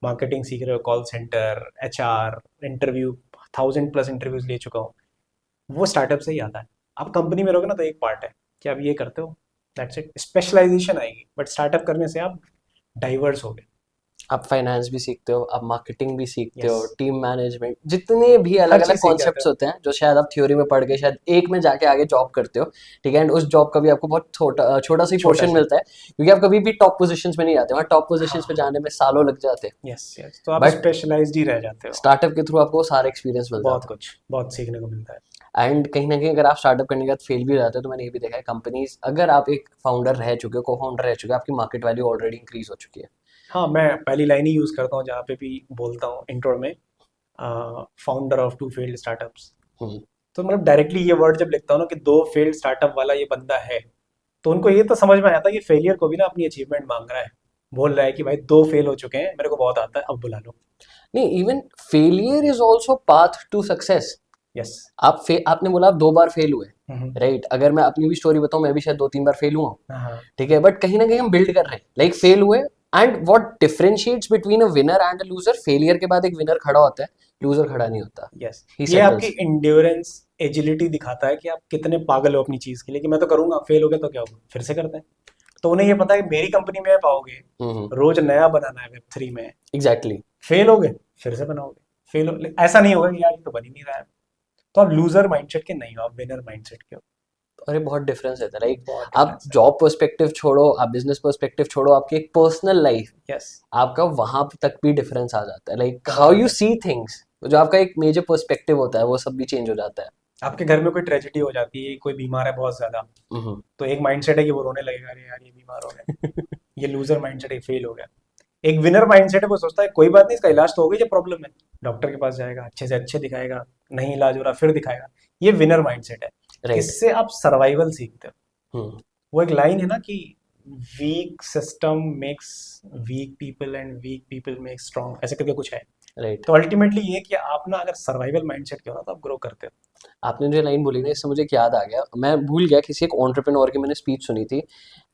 Speaker 1: मार्केटिंग सीख रहे हो, call centre, HR, interview, 1000+ interviews ले चुका हूँ। वो स्टार्टअप से ही आता है। आप कंपनी में रहोगे ना तो एक पार्ट है कि आप ये करते हो, दैट्स इट, स्पेशलाइजेशन आएगी। बट स्टार्टअप करने से आप डाइवर्स हो गए।
Speaker 2: आप फाइनेंस भी सीखते हो, आप मार्केटिंग भी सीखते
Speaker 1: यस,
Speaker 2: हो, टीम मैनेजमेंट, जितने भी अलग
Speaker 1: हर
Speaker 2: अलग
Speaker 1: चीज़ सीख जाते
Speaker 2: कॉन्सेप्ट्स
Speaker 1: हो।
Speaker 2: होते हैं जो शायद आप थ्योरी में पढ़ के शायद एक में जाके आगे जॉब करते हो, ठीक है, एंड उस जॉब का भी आपको बहुत छोटा छोटा सा ही
Speaker 1: छोटा
Speaker 2: पोर्शन
Speaker 1: सा।
Speaker 2: मिलता है, क्योंकि आप कभी भी टॉप पोजीशंस में नहीं जाते, वहाँ टॉप पोजीशंस पे
Speaker 1: हाँ।
Speaker 2: जाने में सालों लग जाते हैं।
Speaker 1: यस यस, तो आप
Speaker 2: बट
Speaker 1: स्पेशलाइज्ड ही रह जाते हो।
Speaker 2: स्टार्टअप के थ्रू आपको वो सारे एक्सपीरियंस मिल
Speaker 1: बहुत
Speaker 2: जाता
Speaker 1: कुछ, बहुत सीखने को मिलता है।
Speaker 2: है। एंड कहीं ना कहीं अगर आप स्टार्टअप करने के बाद फेल भी हो जाते हो तो मैंने ये भी देखा है, कंपनीज, अगर आप एक फाउंडर रह चुके हो, को फाउंडर रह चुके हो, आपकी मार्केट वैल्यू ऑलरेडी इंक्रीज हो चुकी है।
Speaker 1: हाँ, मैं पहली लाइन ही यूज़ करता हूँ जहाँ पे भी बोलता हूँ इंट्रो में, फाउंडर ऑफ 2 फेल्ड स्टार्टअप्स।
Speaker 2: हम्म।
Speaker 1: तो मतलब डायरेक्टली ये वर्ड जब लिखता हूँ ना कि 2 फेल्ड स्टार्टअप वाला ये बंदा है, तो उनको ये तो समझ में आता है कि फेलियर को भी ना अपनी अचीवमेंट मांग रहा है। बोल रहा है कि भाई 2 फेल हो चुके हैं, मेरे को बहुत आता है, अब बुला लो।
Speaker 2: नहीं, even failure is also path to success.
Speaker 1: Yes.
Speaker 2: आपने बोला आप 2 बार फेल हुए,
Speaker 1: हम्म।
Speaker 2: राइट, अगर मैं अपनी भी स्टोरी बताऊं, मैं भी शायद 2-3 बार फेल हुआ हूं,
Speaker 1: हाँ हाँ।
Speaker 2: ठीक है, बट कहीं ना कहीं हम बिल्ड कर रहे हैं, लाइक फेल हुए, and what differentiates between a winner and a loser, failure के बाद एक विनर खड़ा होता है, लूजर खड़ा नहीं होता,
Speaker 1: यस,
Speaker 2: ही
Speaker 1: ये आपकी
Speaker 2: सेटल्स।
Speaker 1: इंड्योरेंस, एजिलिटी दिखाता है कि आप कितने पागल हो अपनी चीज़ के लिए, कि मैं तो करूंगा, फेल हो गया तो क्या होगा, फिर से करते हैं। तो उन्हें ये पता है कि मेरी कंपनी में आप आओगे,
Speaker 2: हम्म।
Speaker 1: रोज नया बनाना है Web3 में।
Speaker 2: एग्जैक्टली।
Speaker 1: फेल हो गए, फिर से बनाओगे। फेल हो, ऐसा नहीं होगा कि यार ये तो बन ही नहीं रहा है। तो आप लूजर माइंडसेट के नहीं हो, आप विनर माइंडसेट के हो।
Speaker 2: अरे बहुत डिफरेंस है, लाइक
Speaker 1: बहुत
Speaker 2: आप
Speaker 1: डिफरेंस है।
Speaker 2: जॉब पर्सपेक्टिव छोड़ो, आप बिजनेस पर्सपेक्टिव छोड़ो, आपकी एक पर्सनल लाइफ,
Speaker 1: यस।
Speaker 2: आपका वहां तक भी डिफरेंस आ जाता है, लाइक हाउ
Speaker 1: बहुत
Speaker 2: यू
Speaker 1: है।
Speaker 2: सी थिंग्स, जो आपका एक मेजर पर्सपेक्टिव होता है वो सब भी चेंज हो जाता है।
Speaker 1: आपके घर में कोई ट्रेजेडी हो जाती है, कोई बीमार है बहुत ज्यादा,
Speaker 2: हम्म।
Speaker 1: तो एक माइंडसेट है कि वो रोने लगेगा, अरे यार ये बीमार हो गया। ये लूजर माइंडसेट है, फेल हो गया। एक विनर माइंडसेट है, वो सोचता है कोई बात नहीं, इसका इलाज तो हो गई, जो प्रॉब्लम है, डॉक्टर के पास जाएगा, अच्छे से अच्छे दिखाएगा, नहीं इलाज हो रहा फिर दिखाएगा। ये विनर माइंडसेट है।
Speaker 2: राइट।
Speaker 1: इससे आप सर्वाइवल सीखते हो।
Speaker 2: हम्म।
Speaker 1: वो एक लाइन है ना कि weak system makes weak people and weak people make strong, ऐसे करके कुछ है।
Speaker 2: राइट।
Speaker 1: तो अल्टीमेटली ये कि आप ना अगर सर्वाइवल माइंडसेट के हो ना तो आप ग्रो करते हो।
Speaker 2: आपने जो लाइन बोली ना, इससे मुझे एक याद आ गया, मैं भूल गया, किसी एक एंटरप्रेन्योर की मैंने स्पीच सुनी थी,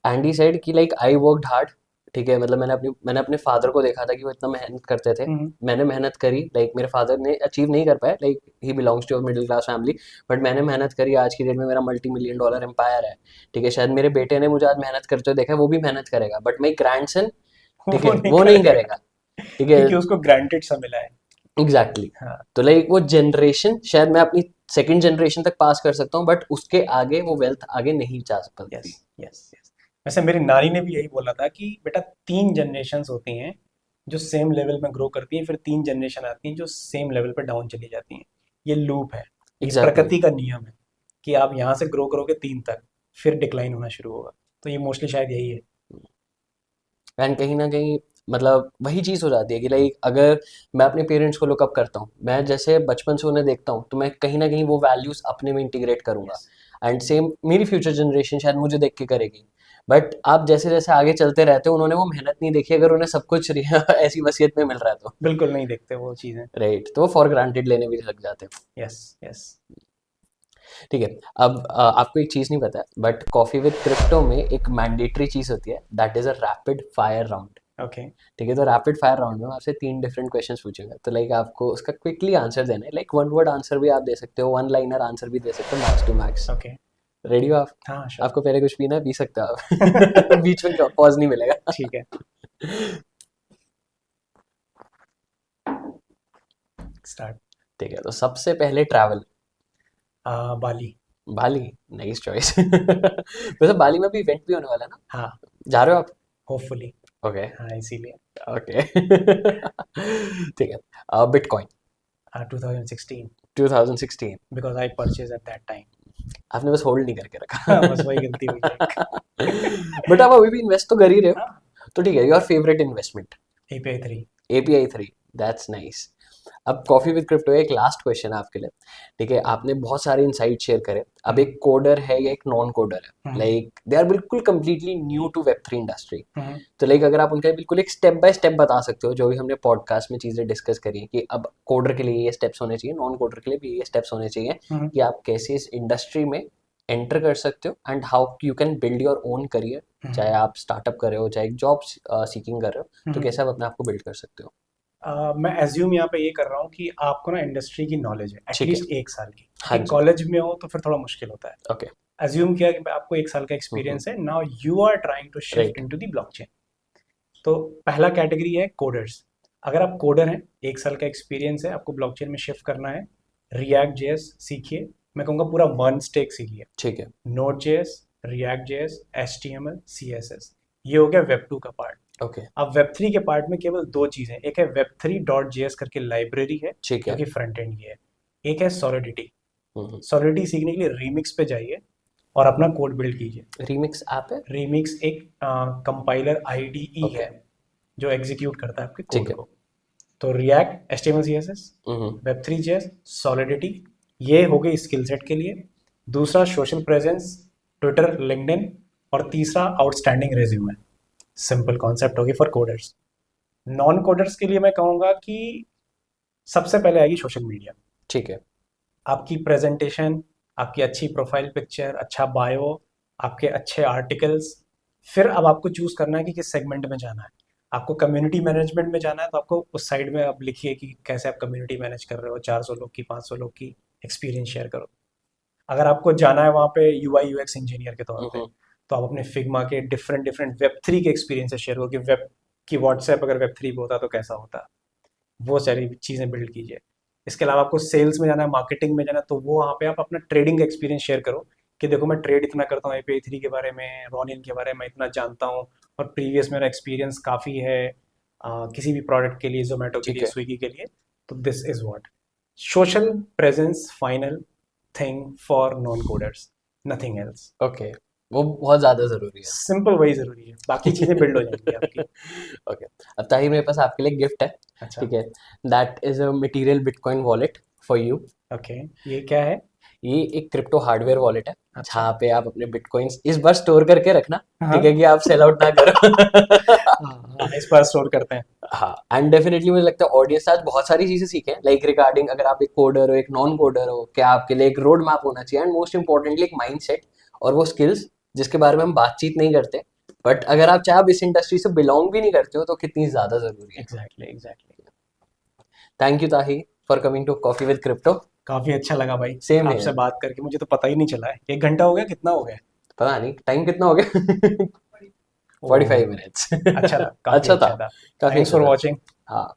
Speaker 2: एंड ही सेड कि लाइक आई वर्कड हार्ड, ठीक है, मतलब मैंने अपने फादर को देखा था कि वो इतना मेहनत करते थे,
Speaker 1: हम्म।
Speaker 2: मैंने मेहनत करी, लाइक मेरे फादर ने अचीव नहीं कर पाए, like he belongs to middle class family, but मैंने मेहनत करी, आज की डेट में मेरा $multi-million एम्पायर है, ठीक है, शायद मेरे बेटे ने मुझे आज मेहनत करते हुए देखा है, वो भी मेहनत करेगा, बट माई ग्रैंडसन, ठीक
Speaker 1: वो
Speaker 2: है,
Speaker 1: नहीं
Speaker 2: वो नहीं
Speaker 1: करेगा।
Speaker 2: करेगा। ठीक है,
Speaker 1: क्योंकि उसको ग्रांटेड सा मिला है।
Speaker 2: एग्जैक्टली
Speaker 1: हाँ।
Speaker 2: तो लाइक वो जनरेशन शायद मैं अपनी सेकंड जनरेशन तक पास कर सकता हूँ, बट उसके आगे वो वेल्थ आगे नहीं जा सकती।
Speaker 1: Yes yes yes. वैसे मेरी नानी ने भी यही बोला था कि बेटा 3 जनरेशन्स होती हैं जो सेम लेवल में ग्रो करती हैं, फिर 3 जनरेशन आती हैं जो सेम लेवल पे डाउन चली जाती हैं। ये लूप है, ये
Speaker 2: एग्जैक्टली
Speaker 1: प्रकृति का नियम है कि आप यहाँ से ग्रो करोगे 3 तक, फिर डिक्लाइन होना शुरू होगा। तो ये मोस्टली शायद यही है।
Speaker 2: एंड कहीं ना कहीं मतलब वही चीज़ हो जाती है कि लाइक अगर मैं अपने पेरेंट्स को लुकअप करता हूँ, मैं जैसे बचपन से उन्हें देखता हूँ, तो मैं कहीं ना कहीं वो वैल्यूज़ अपने में इंटीग्रेट करूंगा।
Speaker 1: यस।
Speaker 2: एंड सेम मेरी फ्यूचर जनरेशन शायद मुझे देख के करेगी। बट आप जैसे जैसे आगे चलते रहते हो, उन्होंने वो मेहनत नहीं देखी, अगर उन्हें सब कुछ ऐसी वसीयत में मिल रहा है तो
Speaker 1: बिल्कुल नहीं देखते वो चीज़ें।
Speaker 2: राइट, तो वो फॉर ग्रांटेड लेने भी लग जाते हैं।
Speaker 1: Yes yes.
Speaker 2: ठीक है, अब आपको एक चीज़ नहीं पता है, बट कॉफ़ी विद क्रिप्टो में एक मैंडेटरी चीज़ होती है, that is a rapid fire round.
Speaker 1: Okay.
Speaker 2: ठीक है, तो रैपिड फायर राउंड में मैं आपसे 3 डिफरेंट क्वेश्चंस पूछूंगा, तो लाइक आपको उसका क्विकली आंसर देना है। लाइक वन वर्ड आंसर भी आप दे सकते हो, वन लाइनर आंसर भी दे सकते हो, max to max.
Speaker 1: Okay.
Speaker 2: Ready हो आप?
Speaker 1: हाँ श्योर।
Speaker 2: आपको पहले कुछ पीना है, पी सकते हो आप। बीच में पॉज नहीं मिलेगा।
Speaker 1: ठीक है, स्टार्ट।
Speaker 2: ठीक है, तो सबसे पहले ट्रैवल।
Speaker 1: बाली।
Speaker 2: बाली, नाइस चॉइस। वैसे बाली में भी इवेंट भी होने वाला है ना,
Speaker 1: हाँ,
Speaker 2: जा रहे हो आप?
Speaker 1: होपफुली।
Speaker 2: ओके।
Speaker 1: हाँ, इसीलिए।
Speaker 2: ओके। ठीक है, bitcoin
Speaker 1: 2016,
Speaker 2: 2016।
Speaker 1: Because I purchase at that time.
Speaker 2: आपने बस होल्ड नहीं करके
Speaker 1: हाँ, बस
Speaker 2: रखा।
Speaker 1: वही गलती हुई एक।
Speaker 2: बट आप अभी भी इन्वेस्ट तो कर ही रहे हो,
Speaker 1: हाँ।
Speaker 2: तो ठीक है, your favourite investment?
Speaker 1: API 3।
Speaker 2: API 3, that's nice. अब कॉफी विद क्रिप्टो एक लास्ट क्वेश्चन है आपके लिए। ठीक है, आपने बहुत सारे इनसाइट शेयर करे, अब एक कोडर है या एक नॉन कोडर है, लाइक दे आर बिल्कुल completely new to web 3 industry, तो लाइक अगर आप उनका बिल्कुल एक स्टेप बाय स्टेप बता सकते हो, जो भी हमने पॉडकास्ट में चीज़ें डिस्कस करी हैं, कि अब कोडर के लिए ये स्टेप्स होने चाहिए, नॉन कोडर के लिए भी ये स्टेप्स होने चाहिए, कि आप कैसे इस इंडस्ट्री में एंटर कर सकते हो and how you can build your own career, चाहे आप स्टार्टअप कर रहे हो, चाहे एक जॉब सीकिंग कर रहे हो, तो कैसे आप अपने आप को बिल्ड कर सकते हो।
Speaker 1: मैं एज्यूम यहाँ पे ये कर रहा हूँ कि आपको ना इंडस्ट्री की नॉलेज है
Speaker 2: ठीक है,
Speaker 1: एटलीस्ट 1 साल की,
Speaker 2: हाँ
Speaker 1: क्योंकि
Speaker 2: जी,
Speaker 1: कॉलेज में हो तो फिर थोड़ा मुश्किल होता है।
Speaker 2: ओके,
Speaker 1: एज्यूम किया कि आपको 1 साल का एक्सपीरियंस है, now you are trying to shift
Speaker 2: right,
Speaker 1: into the blockchain. तो पहला कैटेगरी है कोडर्स। अगर आप कोडर हैं, 1 साल का एक्सपीरियंस है, आपको ब्लॉकचेन में शिफ्ट करना है, रिएक्ट जेएस सीखिए। मैं कहूँगा पूरा वन स्टेक सीखिए।
Speaker 2: ठीक है,
Speaker 1: node JS, react JS, HTML, CSS। ये हो गया वेब 2 का पार्ट।
Speaker 2: ओके,
Speaker 1: अब वेब 3 के पार्ट में केवल 2 चीज़ें, एक है web3.js करके लाइब्रेरी है
Speaker 2: ठीक
Speaker 1: जो
Speaker 2: है,
Speaker 1: कि फ्रंट एंड की है, एक है सॉलिडिटी।
Speaker 2: हम्म,
Speaker 1: सॉलिडिटी सीखने के लिए रीमिक्स पे जाइए और अपना कोड बिल्ड कीजिए।
Speaker 2: रीमिक्स ऐप है,
Speaker 1: रीमिक्स एक कंपाइलर IDE
Speaker 2: ओके,
Speaker 1: है जो एग्जीक्यूट करता है आपके
Speaker 2: ठीक
Speaker 1: कोड
Speaker 2: है,
Speaker 1: को। तो react, HTML, CSS, web3.js, solidity, ये हो गई स्किल सेट के लिए। दूसरा सोशल प्रेजेंस, ट्विटर, लिंक्डइन। और तीसरा आउटस्टैंडिंग रेज्यूमे। सिंपल कॉन्सेप्ट होगी फॉर कोडर्स। नॉन कोडर्स के लिए मैं कहूँगा कि सबसे पहले आएगी सोशल मीडिया।
Speaker 2: ठीक है,
Speaker 1: आपकी प्रेजेंटेशन, आपकी अच्छी प्रोफाइल पिक्चर, अच्छा बायो, आपके अच्छे आर्टिकल्स। फिर अब आपको चूज करना है कि किस सेगमेंट में जाना है। आपको कम्युनिटी मैनेजमेंट में जाना है तो आपको उस साइड में अब लिखिए कि कैसे आप कम्युनिटी मैनेज कर रहे हो, 400 लोग की, 500 लोग की, एक्सपीरियंस शेयर करो। अगर आपको जाना है वहाँ पे UI UX इंजीनियर के तौर पे, तो आप अपने फिग्मा के डिफरेंट डिफरेंट वेब 3 के एक्सपीरियंस शेयर करो कि वेब की व्हाट्सएप अगर वेब 3 पे होता तो कैसा होता। वो सारी चीज़ें बिल्ड कीजिए। इसके अलावा आपको सेल्स में जाना है, मार्केटिंग में जाना है, तो वो वहाँ पे आप अपना ट्रेडिंग का एक्सपीरियंस शेयर करो कि देखो मैं ट्रेड इतना करता हूँ, API 3 के बारे में, रॉनिन के बारे में इतना जानता हूँ, और प्रीवियस मेरा एक्सपीरियंस काफ़ी है किसी भी प्रोडक्ट के लिए, जोमेटो के
Speaker 2: ठीक
Speaker 1: लिए,
Speaker 2: है,
Speaker 1: स्विगी के लिए। तो this is what social presence final thing for non coders, nothing else.
Speaker 2: Okay, वो बहुत ज़्यादा ज़रूरी
Speaker 1: सिंपल वही ज़रूरी है, बाकी चीज़ें बिल्ड हो जाएंगी आपकी।
Speaker 2: है। ओके, अब ताहिर मेरे पास आपके लिए गिफ्ट है।
Speaker 1: अच्छा।
Speaker 2: ठीक है, that is a material bitcoin wallet for you.
Speaker 1: Okay, ये क्या है?
Speaker 2: ये एक क्रिप्टो हार्डवेयर वॉलेट है,
Speaker 1: अच्छा।
Speaker 2: जहाँ पे आप अपने बिटकॉइंस इस बार स्टोर करके रखना।
Speaker 1: हाँ
Speaker 2: ठीक है, कि आप सेल आउट ना करो।
Speaker 1: हाँ हाँ, इस बार स्टोर करते हैं।
Speaker 2: हाँ, एंड डेफिनेटली मुझे लगता है ऑडियंस आज बहुत सारी चीजें सीखे, लाइक रिगार्डिंग अगर आप एक कोडर हो, एक नॉन कोडर हो, क्या आपके लिए एक रोड मैप होना चाहिए, एंड मोस्ट इंपॉर्टेंटली एक माइंडसेट और वो स्किल्स जिसके बारे में हम बातचीत नहीं करते, बट अगर आप चाहे आप इस इंडस्ट्री से बिलोंग भी नहीं करते हो, तो कितनी ज्यादा जरूरी है।
Speaker 1: Exactly exactly.
Speaker 2: थैंक यू ताही for coming to coffee with crypto.
Speaker 1: काफी अच्छा लगा भाई
Speaker 2: सेम
Speaker 1: आपसे
Speaker 2: है,
Speaker 1: बात करके, मुझे तो पता ही नहीं चला है 1 घंटा हो गया, कितना हो गया।
Speaker 2: पता नहीं टाइम कितना हो गया।
Speaker 1: ओह,
Speaker 2: 45 मिनट्स।
Speaker 1: अच्छा था, काफी
Speaker 2: अच्छा था,
Speaker 1: अच्छा था।
Speaker 2: काफी
Speaker 1: थैंक्स
Speaker 2: अच्छा
Speaker 1: फॉर
Speaker 2: था।
Speaker 1: वॉचिंग।
Speaker 2: हाँ